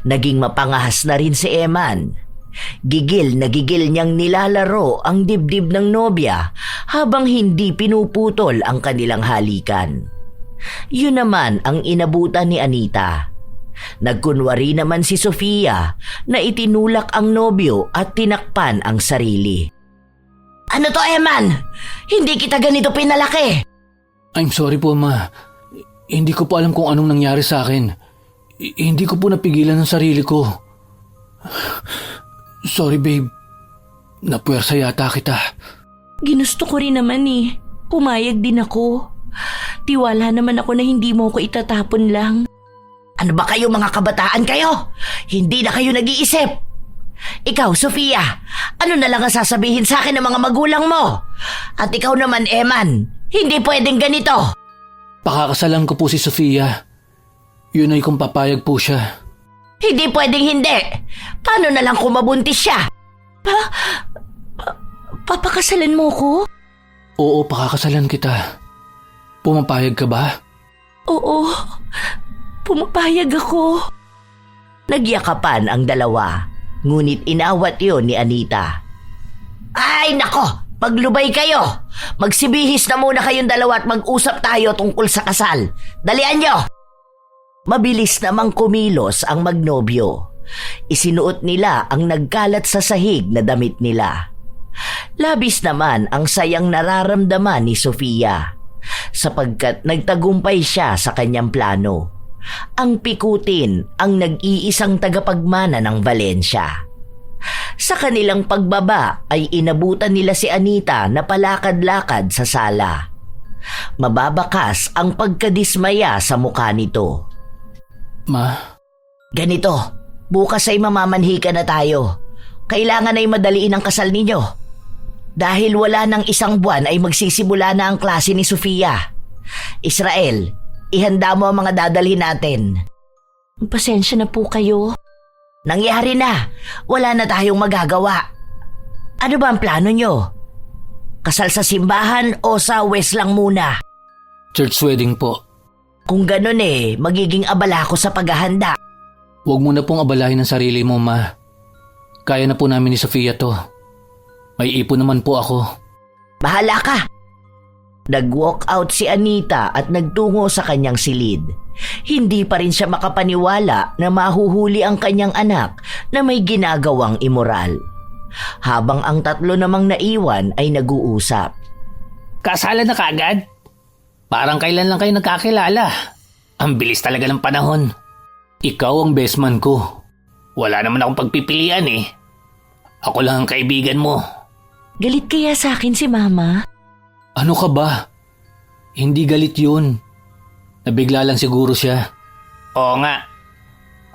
Naging mapangahas na rin si Eman. Gigil na gigil niyang nilalaro ang dibdib ng nobya habang hindi pinuputol ang kanilang halikan. Yun naman ang inabutan ni Anita. Nagkunwari naman si Sofia na itinulak ang nobyo at tinakpan ang sarili. Ano to, Eman? Hindi kita ganito pinalaki. I'm sorry po, ma. Hindi ko po alam kung anong nangyari sa akin. Hindi ko po napigilan ang sarili ko. Sorry, babe. Napuwersa yata kita. Ginusto ko rin naman eh. Pumayag din ako. Tiwala naman ako na hindi mo ko itatapon lang. Ano ba kayo, mga kabataan kayo? Hindi na kayo nag-iisip. Ikaw, Sofia, ano na lang ang sasabihin sa akin ng mga magulang mo? At ikaw naman, Eman, hindi pwedeng ganito. Pakakasalan ko po si Sofia. Yun ay kung papayag po siya. Hindi pwedeng hindi. Paano na lang kung mabuntis siya? Papakasalan mo ko? Oo, pakakasalan kita. Pumapayag ka ba? Oo, pumapayag ako. Nagyakapan ang dalawa, ngunit inawat yon ni Anita. Ay nako, maglubay kayo. Magsibihis na muna kayong dalawa at mag-usap tayo tungkol sa kasal. Dalian nyo! Mabilis namang kumilos ang magnobyo. Isinuot nila ang nagkalat sa sahig na damit nila. Labis naman ang sayang nararamdaman ni Sofia sapagkat nagtagumpay siya sa kanyang plano. Ang pikutin ang nag-iisang tagapagmana ng Valencia. Sa kanilang pagbaba ay inabutan nila si Anita na palakad-lakad sa sala. Mababakas ang pagkadismaya sa mukha nito. Ma, Ganito, bukas ay mamamanhika na tayo. Kailangan ay madaliin ang kasal ninyo. Dahil wala ng isang buwan ay magsisimula na ang klase ni Sofia. Israel, ihanda mo ang mga dadalhin natin. Pasensya na po kayo. Nangyari na. Wala na tayong magagawa. Ano ba ang plano nyo? Kasal sa simbahan o sa west lang muna? church wedding po. Kung ganun magiging abala ko sa paghahanda. Huwag mo na pong abalahin ang sarili mo, Ma. Kaya na po namin ni Sofia to. May ipon naman po ako. Bahala ka! Nag-walk out si Anita at nagtungo sa kanyang silid. Hindi pa rin siya makapaniwala na mahuhuli ang kanyang anak na may ginagawang immoral. Habang ang tatlo namang naiwan ay nag-uusap. Kasalan na kaagad? Parang kailan lang kayo nagkakilala. Ang bilis talaga ng panahon. Ikaw ang best man ko. Wala naman akong pagpipilian eh. Ako lang ang kaibigan mo. Galit kaya sa akin si Mama? Ano ka ba? Hindi galit yun. Nabigla lang siguro siya. Oo nga.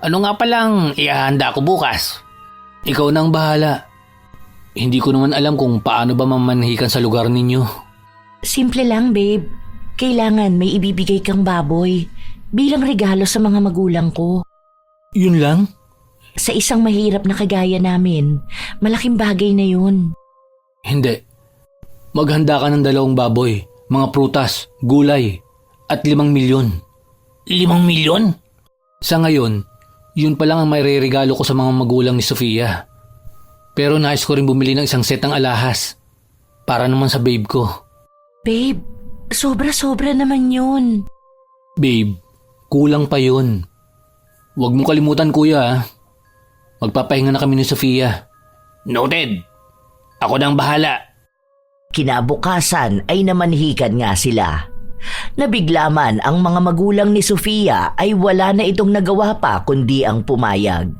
Ano nga palang ihahanda ko bukas? Ikaw na ang bahala. Hindi ko naman alam kung paano ba mamanhikan sa lugar ninyo. Simple lang, babe. Kailangan may ibibigay kang baboy bilang regalo sa mga magulang ko. Yun lang? Sa isang mahirap na kagaya namin, malaking bagay na yun. Hindi. Maghanda ka ng 2 baboy, mga prutas, gulay, at 5 milyon. 5 milyon? Sa ngayon, yun pa lang ang may regalo ko sa mga magulang ni Sofia. Pero nais ko rin bumili ng isang set ng alahas. Para naman sa babe ko. Babe, sobra-sobra naman yun. Babe, kulang pa yun. Huwag mo kalimutan, kuya, ha? Magpapahinga na kami ni Sofia. Noted. Ako nang bahala. Kinabukasan ay namanhikan nga sila. Nabigla man ang mga magulang ni Sofia ay wala na itong nagawa pa kundi ang pumayag.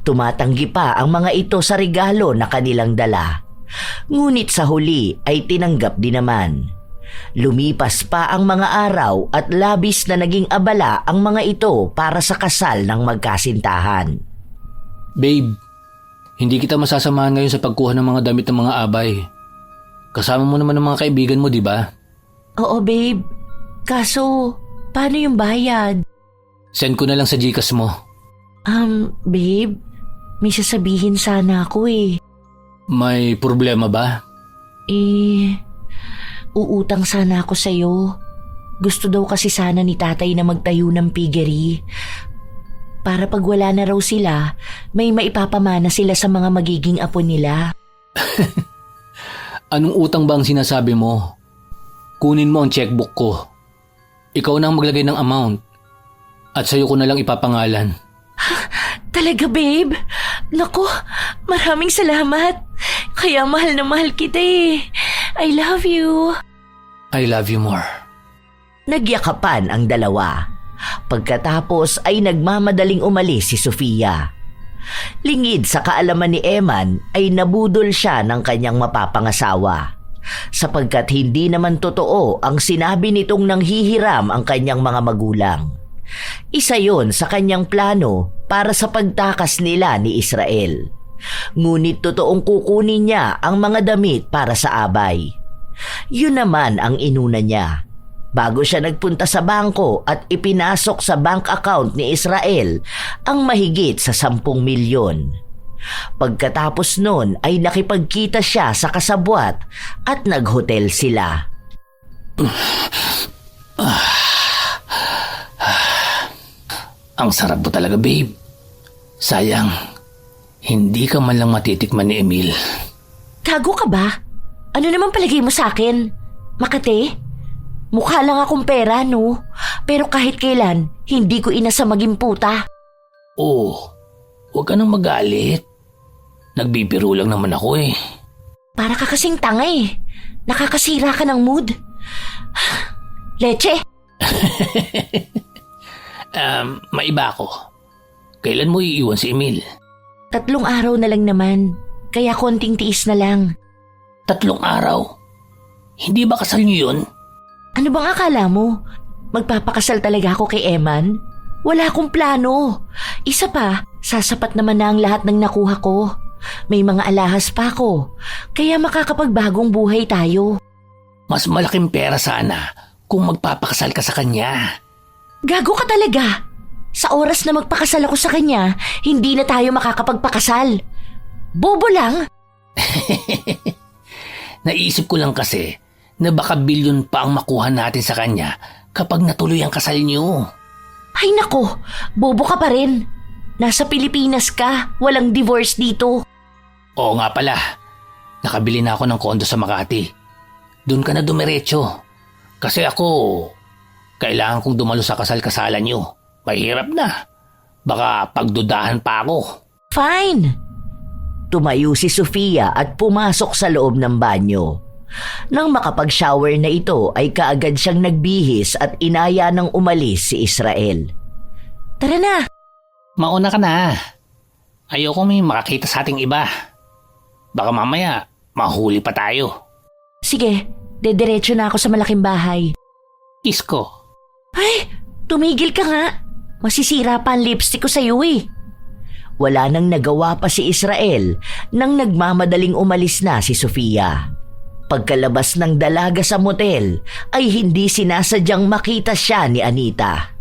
Tumatanggi pa ang mga ito sa regalo na kanilang dala. Ngunit sa huli ay tinanggap din naman. Lumipas pa ang mga araw at labis na naging abala ang mga ito para sa kasal ng magkasintahan. Babe, hindi kita masasamahan ngayon sa pagkuha ng mga damit ng mga abay. Kasama mo naman ang mga kaibigan mo, di ba? Oo, babe. Kaso, paano yung bayad? Send ko na lang sa GCash mo. Babe, may sasabihin sana ako eh. May problema ba? Uutang sana ako sa'yo. Gusto daw kasi sana ni tatay na magtayo ng piggery. Para pag wala na raw sila, may maipapamana sila sa mga magiging apo nila. Anong utang ba ang sinasabi mo? Kunin mo ang checkbook ko. Ikaw na ang maglagay ng amount. At sa'yo ko na lang ipapangalan. Talaga, babe? Naku, maraming salamat. Kaya mahal na mahal kita eh. I love you. I love you more. Nagyakapan ang dalawa. Pagkatapos ay nagmamadaling umalis si Sofia. Lingid sa kaalaman ni Eman ay nabudol siya ng kanyang mapapangasawa. Sapagkat hindi naman totoo ang sinabi nitong nanghihiram ang kanyang mga magulang. Isa yon sa kanyang plano para sa pagtakas nila ni Israel. Ngunit totoong kukunin niya ang mga damit para sa abay. Yun naman ang inuna niya. Bago siya nagpunta sa bangko at ipinasok sa bank account ni Israel ang mahigit sa 10 milyon. Pagkatapos nun ay nakipagkita siya sa kasabwat at naghotel sila. Ang sarap mo talaga, babe. Sayang, hindi ka man lang matitikman ni Emil. Tago ka ba? Ano naman palagay mo sa akin? Makate? Mukha lang akong pera, no? Pero kahit kailan, hindi ko inasa maging puta. Oo, Huwag ka nang magalit. Nagbibiro lang naman ako eh. Para ka kasing tanga eh. Nakakasira ka ng mood. Leche, Maiba ako. Kailan mo iiwan si Emil? 3 araw na lang naman. Kaya konting tiis na lang. 3 araw? Hindi ba kasal niyo yun? Ano bang akala mo? Magpapakasal talaga ako kay Eman? Wala akong plano. Isa pa, sasapat naman na ang lahat ng nakuha ko. May mga alahas pa ako. Kaya makakapagbagong buhay tayo. Mas malaking pera sana kung magpapakasal ka sa kanya. Gago ka talaga. Sa oras na magpakasal ako sa kanya, hindi na tayo makakapagpakasal. Bobo lang. Naisip ko lang kasi na baka bilyon pa ang makuha natin sa kanya kapag natuloy ang kasal niyo. Ay nako, bobo ka pa rin. Nasa Pilipinas ka, walang divorce dito. Oo nga pala, nakabili na ako ng kondo sa Makati. Doon ka na dumiretso. Kasi ako, kailangan kong dumalo sa kasal-kasalan niyo. Mahirap na. Baka pagdudahan pa ako. Fine. Tumayo si Sofia at pumasok sa loob ng banyo. Nang makapag-shower na ito ay kaagad siyang nagbihis at inaya ng umalis si Israel. Tara na. Mauna ka na. Ayoko may makakita sa ating iba. Baka mamaya, mahuli pa tayo. Sige, dediretso na ako sa malaking bahay. Isko. Ay, tumigil ka nga. Masisira pa ang lipstick ko sa'yo eh. Wala nang nagawa pa si Israel nang nagmamadaling umalis na si Sofia. Pagkalabas ng dalaga sa motel ay hindi sinasadyang makita siya ni Anita.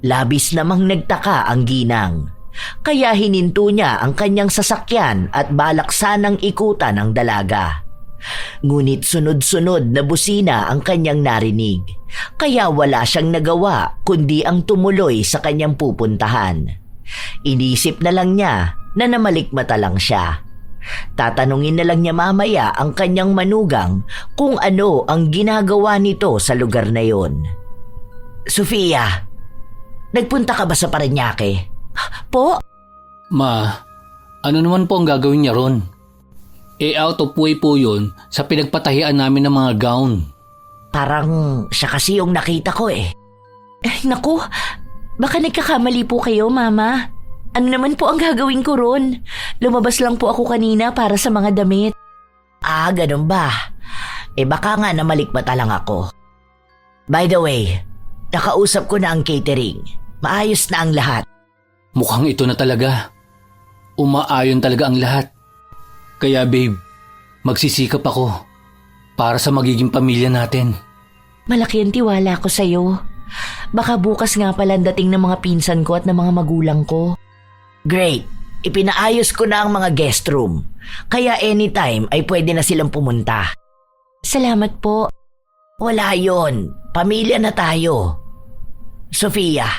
Labis namang nagtaka ang ginang. Kaya hininto niya ang kanyang sasakyan at balak sanang ikutan ang dalaga. Ngunit sunod-sunod na busina ang kanyang narinig. Kaya wala siyang nagawa kundi ang tumuloy sa kanyang pupuntahan. Inisip na lang niya na namalikmata lang siya. Tatanungin na lang niya mamaya ang kanyang manugang kung ano ang ginagawa nito sa lugar na yon. Sofia, nagpunta ka ba sa Parañaque? Po? Ma, ano naman po ang gagawin niya ron? Out of way po yun sa pinagpatahian namin ng mga gown. Parang siya kasi yung nakita ko eh. Naku, baka nagkakamali po kayo, Mama. Ano naman po ang gagawin ko ron? Lumabas lang po ako kanina para sa mga damit. Ah, ganun ba? Baka nga namalikmata lang ako. By the way, nakausap ko na ang catering. Maayos na ang lahat. Mukhang ito na talaga. Umaayon talaga ang lahat. Kaya babe, magsisikap ako para sa magiging pamilya natin. Malaki ang tiwala ko sa'yo. Baka bukas nga pala ang dating ng mga pinsan ko at ng mga magulang ko. Great. Ipinaayos ko na ang mga guest room. Kaya anytime ay pwede na silang pumunta. Salamat po. Wala yon. Pamilya na tayo. Sofia,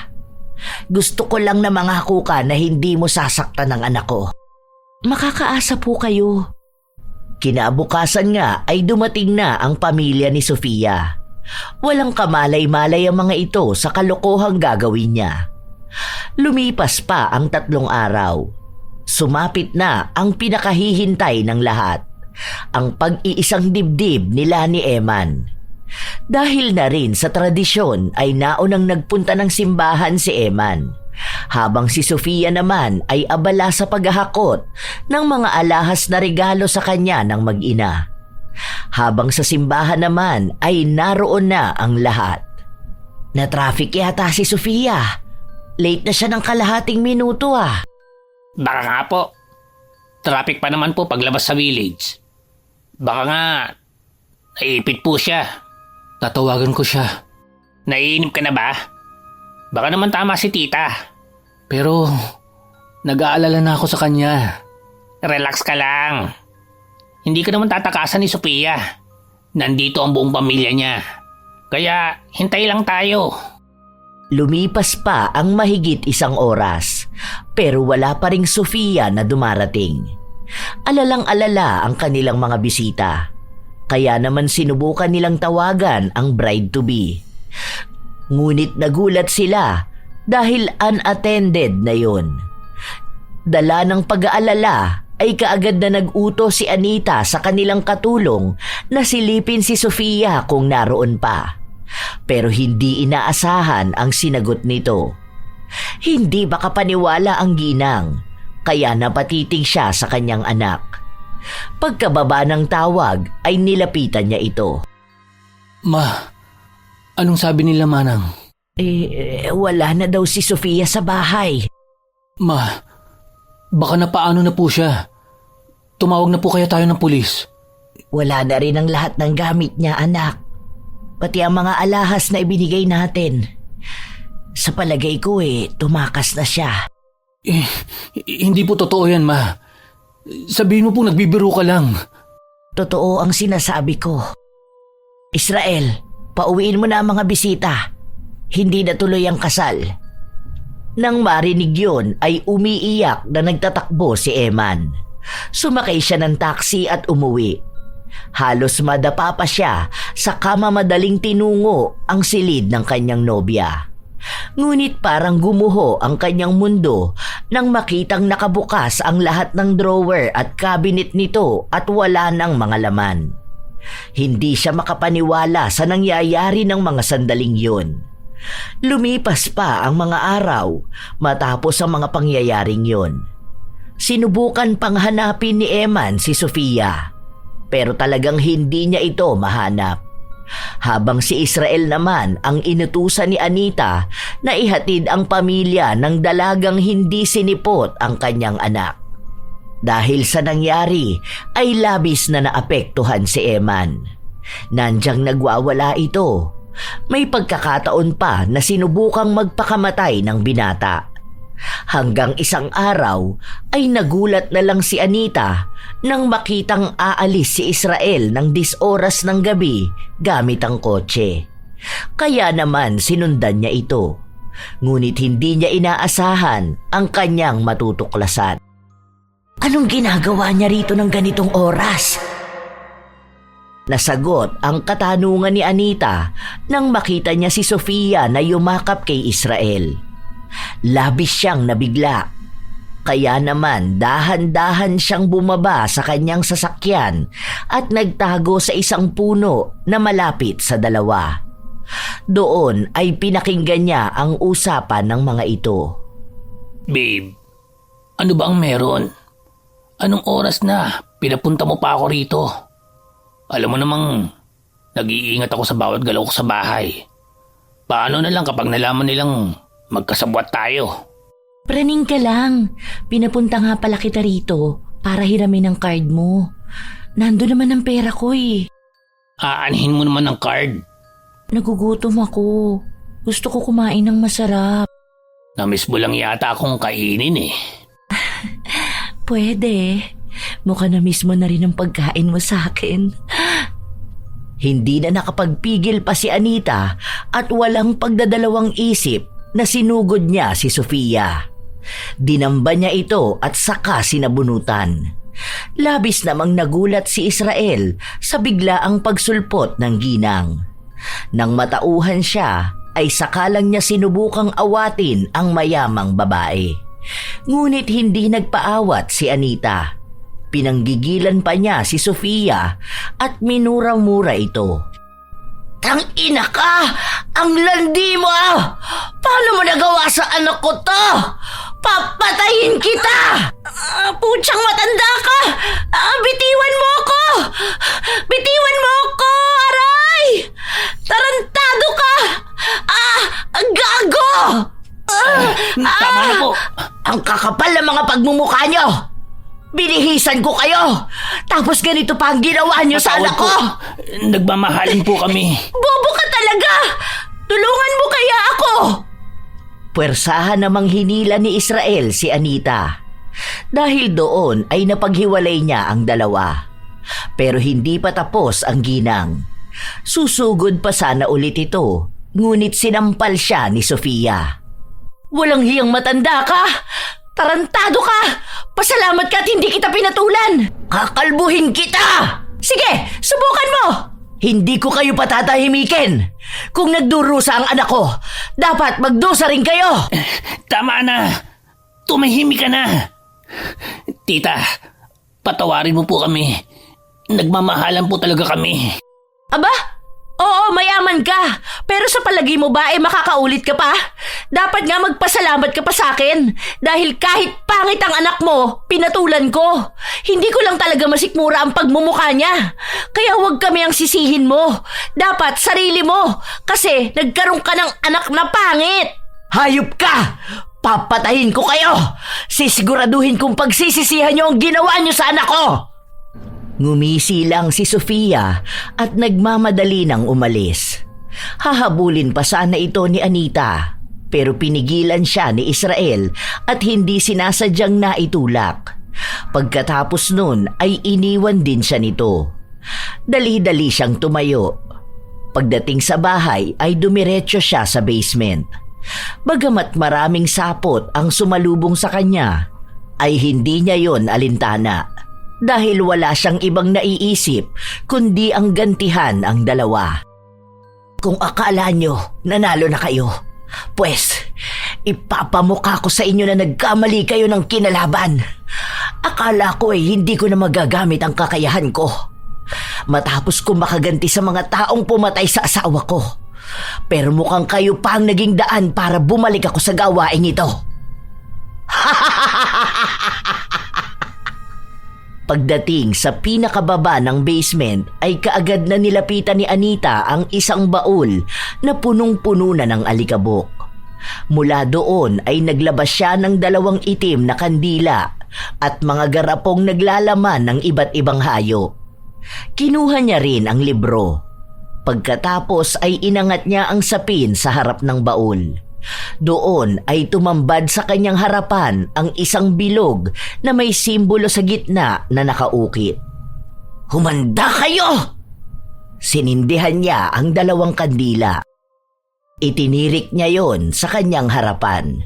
gusto ko lang na mangako ka na hindi mo sasaktan ng anak ko. Makakaasa po kayo. Kinabukasan nga ay dumating na ang pamilya ni Sofia. Walang kamalay-malay ang mga ito sa kalokohang gagawin niya. Lumipas pa ang 3 araw. Sumapit na ang pinakahihintay ng lahat, ang pag-iisang dibdib nila ni Eman. Dahil na rin sa tradisyon ay naunang nagpunta ng simbahan si Eman, habang si Sofia naman ay abala sa paghahakot ng mga alahas na regalo sa kanya ng mag-ina. Habang sa simbahan naman ay naroon na ang lahat. Na-traffic yata si Sofia. Late na siya ng kalahating minuto ah. Baka nga po. Traffic pa naman po paglabas sa village. Baka nga, naipit po siya. Tatawagan ko siya. Naiinip ka na ba? Baka naman tama si tita. Pero, nag-aalala na ako sa kanya. Relax ka lang. Hindi ka naman tatakasan ni Sofia. Nandito ang buong pamilya niya. Kaya, hintay lang tayo. Lumipas pa ang mahigit 1 oras, pero wala pa ring Sofia na dumarating. Alalang-alala ang kanilang mga bisita. Kaya naman sinubukan nilang tawagan ang bride-to-be. Ngunit nagulat sila dahil unattended na yon. Dala ng pag-aalala ay kaagad na nag-utos si Anita sa kanilang katulong na silipin si Sofia kung naroon pa. Pero hindi inaasahan ang sinagot nito. Hindi makapaniwala ang ginang, kaya napatitig siya sa kanyang anak. Pagkababa ng tawag ay nilapitan niya ito. Ma, anong sabi nila, Manang? Wala na daw si Sofia sa bahay. Ma, baka napaano na po siya. Tumawag na po kaya tayo ng pulis. Wala na rin ang lahat ng gamit niya, anak. Pati ang mga alahas na ibinigay natin. Sa palagay ko tumakas na siya. Hindi po totoo yan, Ma. Sabihin mo po nagbibiro ka lang. Totoo ang sinasabi ko. Israel, pauwiin mo na ang mga bisita. Hindi na tuloy ang kasal. Nang marinig yun ay umiiyak na nagtatakbo si Eman. Sumakay siya ng taxi at umuwi. Halos madapa pa siya sa kamamadaling tinungo ang silid ng kanyang nobya. Ngunit parang gumuho ang kanyang mundo nang makitang nakabukas ang lahat ng drawer at cabinet nito at wala ng mga laman. Hindi siya makapaniwala sa nangyayari ng mga sandaling yun. Lumipas pa ang mga araw matapos ang mga pangyayaring yun. Sinubukan pang hanapin ni Eman si Sofia, pero talagang hindi niya ito mahanap. Habang si Israel naman ang inutusan ni Anita na ihatid ang pamilya ng dalagang hindi sinipot ang kanyang anak. Dahil sa nangyari ay labis na naapektuhan si Eman. Nandyang nagwawala ito. May pagkakataon pa na sinubukang magpakamatay ng binata. Hanggang isang araw ay nagulat na lang si Anita nang makitang aalis si Israel ng 10 oras ng gabi gamit ang kotse. Kaya naman sinundan niya ito. Ngunit hindi niya inaasahan ang kanyang matutuklasan. Anong ginagawa niya rito ng ganitong oras? Nasagot ang katanungan ni Anita nang makita niya si Sofia na yumakap kay Israel. Labis siyang nabigla. Kaya naman dahan-dahan siyang bumaba sa kanyang sasakyan at nagtago sa isang puno na malapit sa dalawa. Doon ay pinakinggan niya ang usapan ng mga ito. Babe, ano ba ang meron? Anong oras na? Pinapunta mo pa ako rito. Alam mo namang, nag-iingat ako sa bawat galaw ko sa bahay. Paano na lang kapag nalaman nilang magkasabwat tayo? Praning ka lang. Pinapunta nga pala kita rito para hiramin ang card mo. Nando naman ang pera ko Aanhin mo naman ang card. Nagugutom ako. Gusto ko kumain ng masarap. Namiss mo lang yata akong kainin Pwede. Mukha na mismo na rin ang pagkain mo sa akin. Hindi na nakapagpigil pa si Anita at walang pagdadalawang isip na sinugod niya si Sofia. Dinamba niya ito at saka sinabunutan. Labis namang nagulat si Israel sa biglaang pagsulpot ng ginang. Nang matauhan siya, ay sakalang niya sinubukang awatin ang mayamang babae. Ngunit hindi nagpaawat si Anita. Pinanggigilan pa niya si Sofia at minura-mura ito. Tangina ka! Ang landi mo! Paano mo nagawa sa anak ko to? Papatayin kita! Putsang matanda ka! Bitiwan mo ako! Bitiwan mo ako! Aray! Tarantado ka! Gago! Tama na po. Ang kakapal ng mga pagmumukha nyo! Binihisan ko kayo! Tapos ganito pa ang ginawa nyo sa anak ko! Nagmamahalin po kami. Bobo ka talaga! Tulungan mo kaya ako! Puwersahan namang hinila ni Israel si Anita. Dahil doon ay napaghiwalay niya ang dalawa. Pero hindi pa tapos ang ginang. Susugod pa sana ulit ito, ngunit sinampal siya ni Sofia. Walang hiyang matanda ka! Tarantado ka! Pasalamat ka at hindi kita pinatulan! Kakalbuhin kita! Sige, subukan mo! Hindi ko kayo patatahimikin! Kung nagdurusa ang anak ko, dapat magdusa rin kayo! Tama na. Tumahimik ka na. Tita, patawarin mo po kami. Nagmamahalan po talaga kami. Aba? Oo, mayaman ka. Pero sa palagi mo ba makakaulit ka pa? Dapat nga magpasalamat ka pa sa akin. Dahil kahit pangit ang anak mo, pinatulan ko. Hindi ko lang talaga masikmura ang pagmumukha niya. Kaya huwag kami ang sisihin mo. Dapat sarili mo. Kasi nagkaroon ka ng anak na pangit. Hayop ka! Papatayin ko kayo! Sisiguraduhin kong pagsisisihan niyo ang ginawa niyo sa anak ko! Ngumisi lang si Sofia at nagmamadali nang umalis. Hahabulin pa sana ito ni Anita, pero pinigilan siya ni Israel at hindi sinasadyang naitulak. Pagkatapos nun ay iniwan din siya nito. Dali-dali siyang tumayo. Pagdating sa bahay ay dumiretso siya sa basement. Bagamat maraming sapot ang sumalubong sa kanya, ay hindi niya yon alintana. Dahil wala siyang ibang naiisip kundi ang gantihan ang dalawa. Kung akala nyo nanalo na kayo, pues ipapamukha ko sa inyo na nagkamali kayo ng kinalaban. Akala ko hindi ko na magagamit ang kakayahan ko. Matapos ko makaganti sa mga taong pumatay sa asawa ko. Pero mukhang kayo pa ang naging daan para bumalik ako sa gawaing ito. Pagdating sa pinakababa ng basement ay kaagad na nilapitan ni Anita ang isang baul na punong-puno na ng alikabok. Mula doon ay naglabas siya ng 2 itim na kandila at mga garapong naglalaman ng iba't ibang hayop. Kinuha niya rin ang libro. Pagkatapos ay inangat niya ang sapin sa harap ng baul. Doon ay tumambad sa kanyang harapan ang isang bilog na may simbolo sa gitna na nakaukit. Humanda kayo! Sinindihan niya ang 2 kandila. Itinirik niya yon sa kanyang harapan.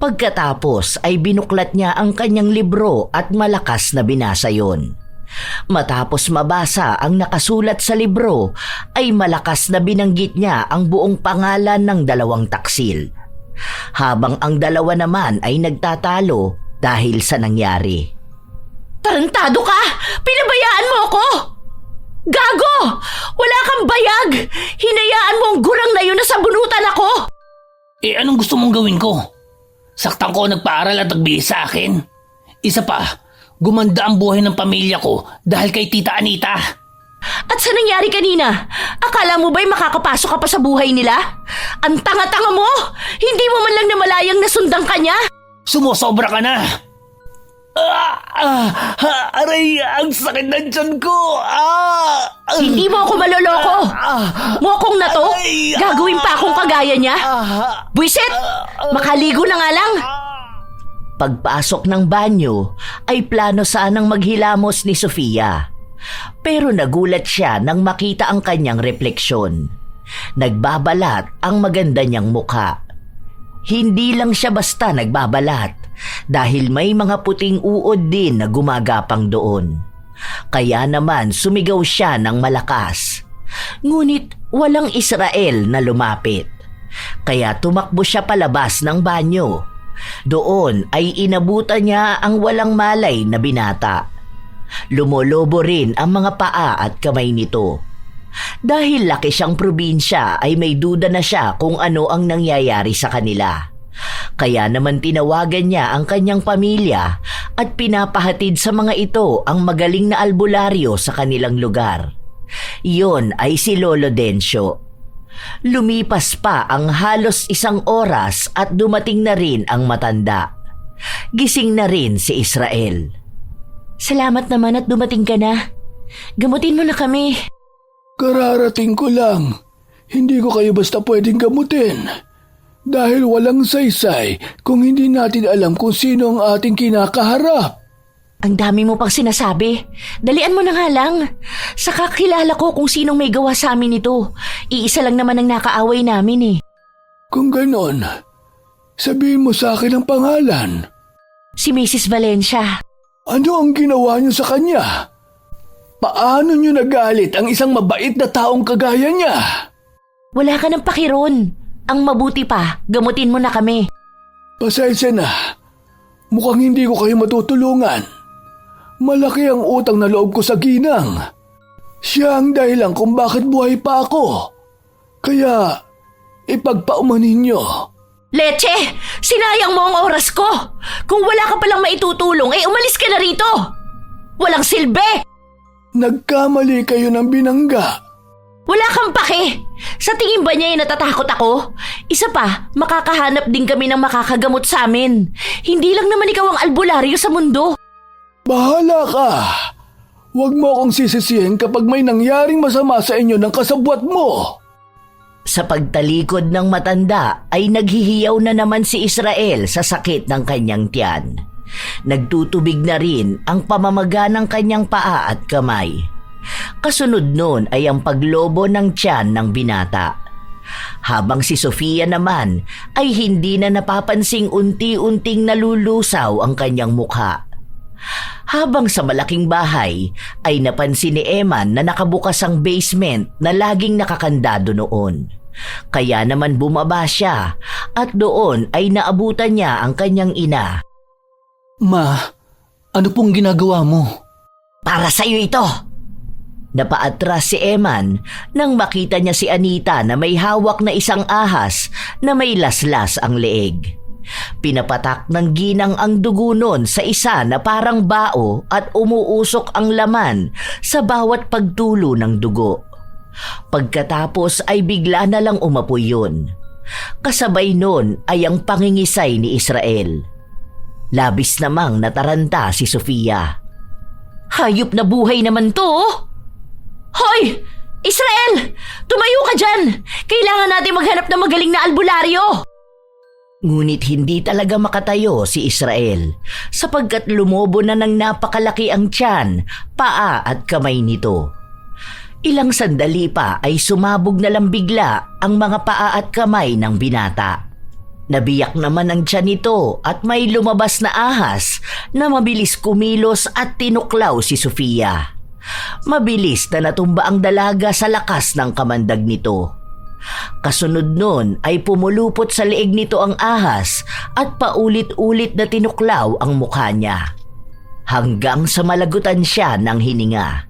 Pagkatapos ay binuklat niya ang kanyang libro at malakas na binasa yon. Matapos mabasa ang nakasulat sa libro, ay malakas na binanggit niya ang buong pangalan ng 2 taksil. Habang ang 2 naman ay nagtatalo dahil sa nangyari. Tarantado ka! Pinabayaan mo ako! Gago! Wala kang bayag! Hinayaan mo ang gurang na yun na sabunutan ako! Anong gusto mong gawin ko? Saktan ko nagpaaral at nagbihis sa akin. Isa pa, gumanda ang buhay ng pamilya ko dahil kay Tita Anita. At sa nangyari kanina, akala mo ba'y makakapasok ka pa sa buhay nila? Ang tanga-tanga mo! Hindi mo man lang namalayang nasundang ka niya! Sumusobra ka na! Aray, ang sakit ng tiyan ko! Hindi mo ako maloloko! Mokong na to! Gagawin pa akong kagaya niya! Buisit! Makaligo na nga lang! Pagpasok ng banyo ay plano sanang maghilamos ni Sofia. Pero nagulat siya nang makita ang kanyang refleksyon. Nagbabalat ang maganda niyang mukha. Hindi lang siya basta nagbabalat dahil may mga puting uod din na gumagapang doon. Kaya naman sumigaw siya ng malakas. Ngunit walang Israel na lumapit. Kaya tumakbo siya palabas ng banyo. Doon ay inabutan niya ang walang malay na binata. Lumolobo rin ang mga paa at kamay nito. Dahil laki siyang probinsya ay may duda na siya kung ano ang nangyayari sa kanila. Kaya naman tinawagan niya ang kanyang pamilya at pinapahatid sa mga ito ang magaling na albularyo sa kanilang lugar. Iyon ay si Lolo Dencio. Lumipas pa ang halos 1 oras at dumating na rin ang matanda. Gising na rin si Israel. Salamat naman at dumating ka na. Gamutin mo na kami. Kararating ko lang. Hindi ko kayo basta pwedeng gamutin. Dahil walang saysay kung hindi natin alam kung sino ang ating kinakaharap. Ang dami mo pang sinasabi. Dalian mo na nga lang. Saka kilala ko kung sinong may gawa sa amin ito. Iisa lang naman ang nakaaway namin Kung ganon, sabihin mo sa akin ang pangalan. Si Mrs. Valencia. Ano ang ginawa niyo sa kanya? Paano niyo nagalit ang isang mabait na taong kagaya niya? Wala ka ng pakiron. Ang mabuti pa, gamutin mo na kami. Pasensya na. Mukhang hindi ko kayo matutulungan. Malaki ang utang na loob ko sa ginang. Siya ang dahilan kung bakit buhay pa ako. Kaya, ipagpaumanin niyo. Leche! Sinayang mo ang oras ko! Kung wala ka palang maitutulong, umalis ka na rito! Walang silbi! Nagkamali kayo ng binangga. Wala kang pake! Sa tingin ba niya natatakot ako? Isa pa, makakahanap din kami ng makakagamot sa amin. Hindi lang naman ikaw ang albularyo sa mundo. Bahala ka. Huwag mo akong sisisihin kapag may nangyaring masama sa inyo ng kasabwat mo. Sa pagtalikod ng matanda ay naghihiyaw na naman si Israel sa sakit ng kanyang tiyan. Nagtutubig na rin ang pamamaga ng kanyang paa at kamay. Kasunod nun ay ang paglobo ng tiyan ng binata. Habang si Sofia naman ay hindi na napapansing unti-unting nalulusaw ang kanyang mukha. Habang sa malaking bahay ay napansin ni Eman na nakabukas ang basement na laging nakakandado noon. Kaya naman bumaba siya at doon ay naabutan niya ang kanyang ina. Ma, ano pong ginagawa mo? Para sa'yo ito! Napaatras si Eman nang makita niya si Anita na may hawak na isang ahas na may laslas ang leeg. Pinapatak ng ginang ang dugo nun sa isa na parang bao at umuusok ang laman sa bawat pagtulo ng dugo. Pagkatapos ay bigla na lang umapoy yun. Kasabay nun ay ang pangingisay ni Israel. Labis namang nataranta si Sofia. Hayop na buhay naman to! Hoy! Israel! Tumayo ka dyan! Kailangan natin maghanap ng magaling na albularyo! Ngunit hindi talaga makatayo si Israel sapagkat lumobo na ng napakalaki ang tiyan, paa at kamay nito. Ilang sandali pa ay sumabog na lang bigla ang mga paa at kamay ng binata. Nabiyak naman ang tiyan nito at may lumabas na ahas na mabilis kumilos at tinuklaw si Sofia. Mabilis na natumba ang dalaga sa lakas ng kamandag nito. Kasunod nun ay pumulupot sa leeg nito ang ahas at paulit-ulit na tinuklaw ang mukha niya. Hanggang sa malagutan siya ng hininga.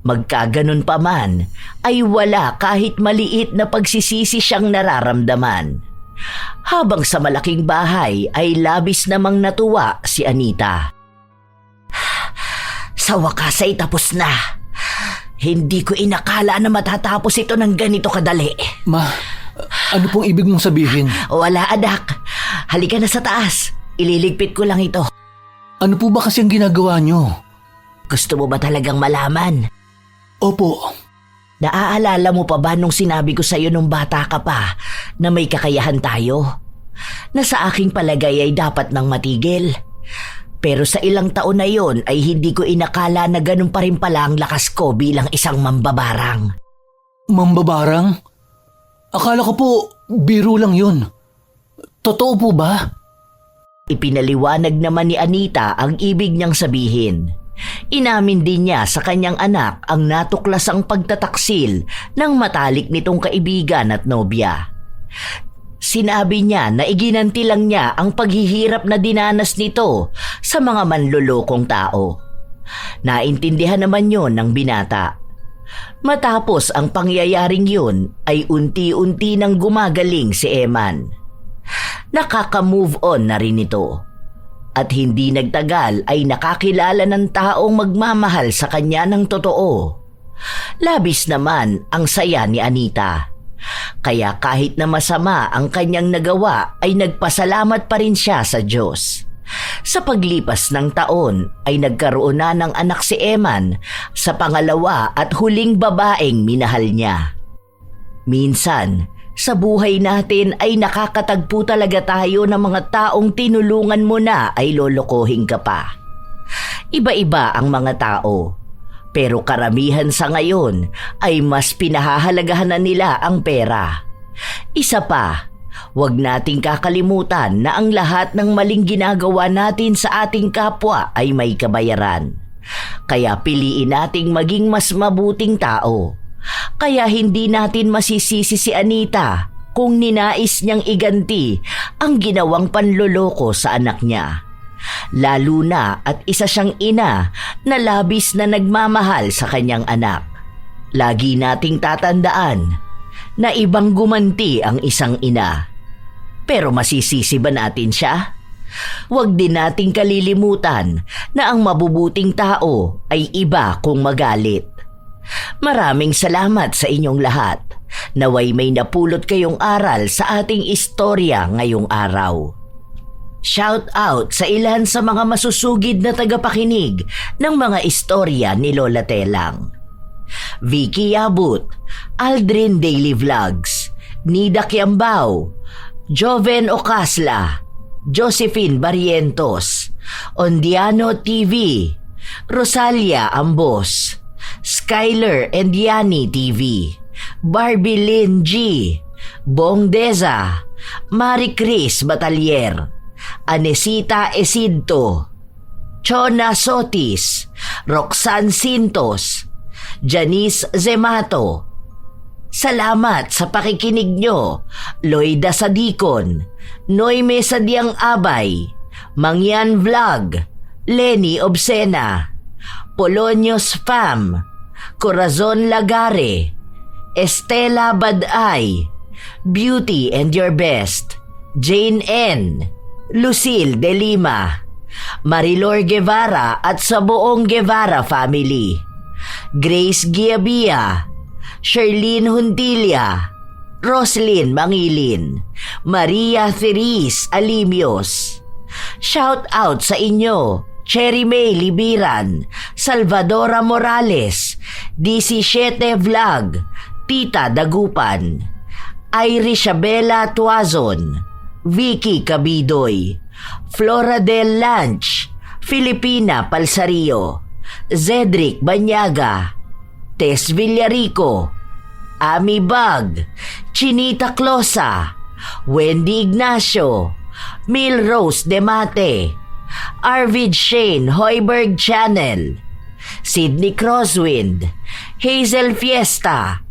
Magkaganon pa man ay wala kahit maliit na pagsisisi siyang nararamdaman. Habang sa malaking bahay ay labis namang natuwa si Anita. Sa wakas ay tapos na. Hindi ko inakala na matatapos ito ng ganito kadali. Ma, ano pong ibig mong sabihin? Wala anak. Halika na sa taas. Ililigpit ko lang ito. Ano po ba kasi ang ginagawa nyo? Gusto mo ba talagang malaman? Opo. Naaalala mo pa ba nung sinabi ko sa'yo nung bata ka pa na may kakayahan tayo? Na sa aking palagay ay dapat nang matigil. Pero sa ilang taon na yon ay hindi ko inakala na ganun pa rin pala ang lakas ko bilang isang mambabarang. Mambabarang? Akala ko po biro lang yun. Totoo po ba? Ipinaliwanag naman ni Anita ang ibig niyang sabihin. Inamin din niya sa kanyang anak ang natuklasang pagtataksil ng matalik nitong kaibigan at nobya. Sinabi niya na iginanti lang niya ang paghihirap na dinanas nito sa mga manlolokong tao. Naintindihan naman yon ng binata. Matapos ang pangyayaring yun ay unti-unti nang gumagaling si Eman. Nakaka-move on na rin ito. At hindi nagtagal ay nakakilala ng taong magmamahal sa kanya ng totoo. Labis naman ang saya ni Anita. Kaya kahit na masama ang kanyang nagawa ay nagpasalamat pa rin siya sa Diyos. Sa paglipas ng taon ay nagkaroon na ng anak si Eman sa pangalawa at huling babaeng minahal niya. Minsan, sa buhay natin ay nakakatagpo talaga tayo ng mga taong tinulungan mo na ay lolokohin ka pa. Iba-iba ang mga tao. Pero karamihan sa ngayon ay mas pinahahalagahan na nila ang pera. Isa pa, huwag nating kakalimutan na ang lahat ng maling ginagawa natin sa ating kapwa ay may kabayaran. Kaya piliin nating maging mas mabuting tao. Kaya hindi natin masisisi si Anita kung ninais niyang iganti ang ginawang panloloko sa anak niya. Lalo na at isa siyang ina na labis na nagmamahal sa kanyang anak. Lagi nating tatandaan na ibang gumanti ang isang ina. Pero masisisi ba natin siya? Huwag din nating kalilimutan na ang mabubuting tao ay iba kung magalit. Maraming salamat sa inyong lahat. Naway may napulot kayong aral sa ating istorya ngayong araw. Shout out sa ilan sa mga masusugid na tagapakinig ng mga istorya ni Lola Telang. Vicky Abut, Aldrin Daily Vlogs, Nida Kiambao, Joven Ocasla, Josephine Barrientos, Ondiano TV, Rosalia Ambos, Skyler and Yani TV, Barbie Lynn G, Bong Deza, Marie Chris Batalier, Anesita Esidto, Chona Sotis, Roxanne Sintos, Janice Zemato. Salamat sa pakikinig nyo, Loida Sadikon, Noyme Sadyang Abay, Mangyan Vlog, Lenny Obsena, Polonios Fam, Corazon Lagare, Estela Baday, Beauty and Your Best, Jane N, Lucille De Lima, Marilor Guevara at sa buong Guevara family, Grace Giabia, Sherlyn Huntilia, Roslyn Mangilin, Maria Therese Alimios. Shout out sa inyo, Cherry May Libiran, Salvadora Morales, DC7 Vlog, Tita Dagupan, Irish Abela Tuazon, Vicky Cabidoy, Flora del Lanch, Filipina Palsario, Zedric Banyaga, Tess Villarico, Ami Bag, Chinita Closa, Wendy Ignacio, Milrose Demate, Arvid Shane Hoiberg Channel, Sydney Crosswind, Hazel Fiesta,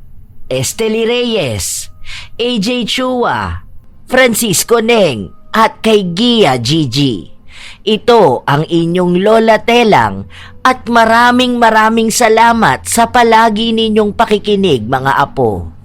Esteli Reyes, AJ Chua, Francisco Neng at kay Gia Gigi. Ito ang inyong Lola Telang at maraming salamat sa palagi ninyong pakikinig mga apo.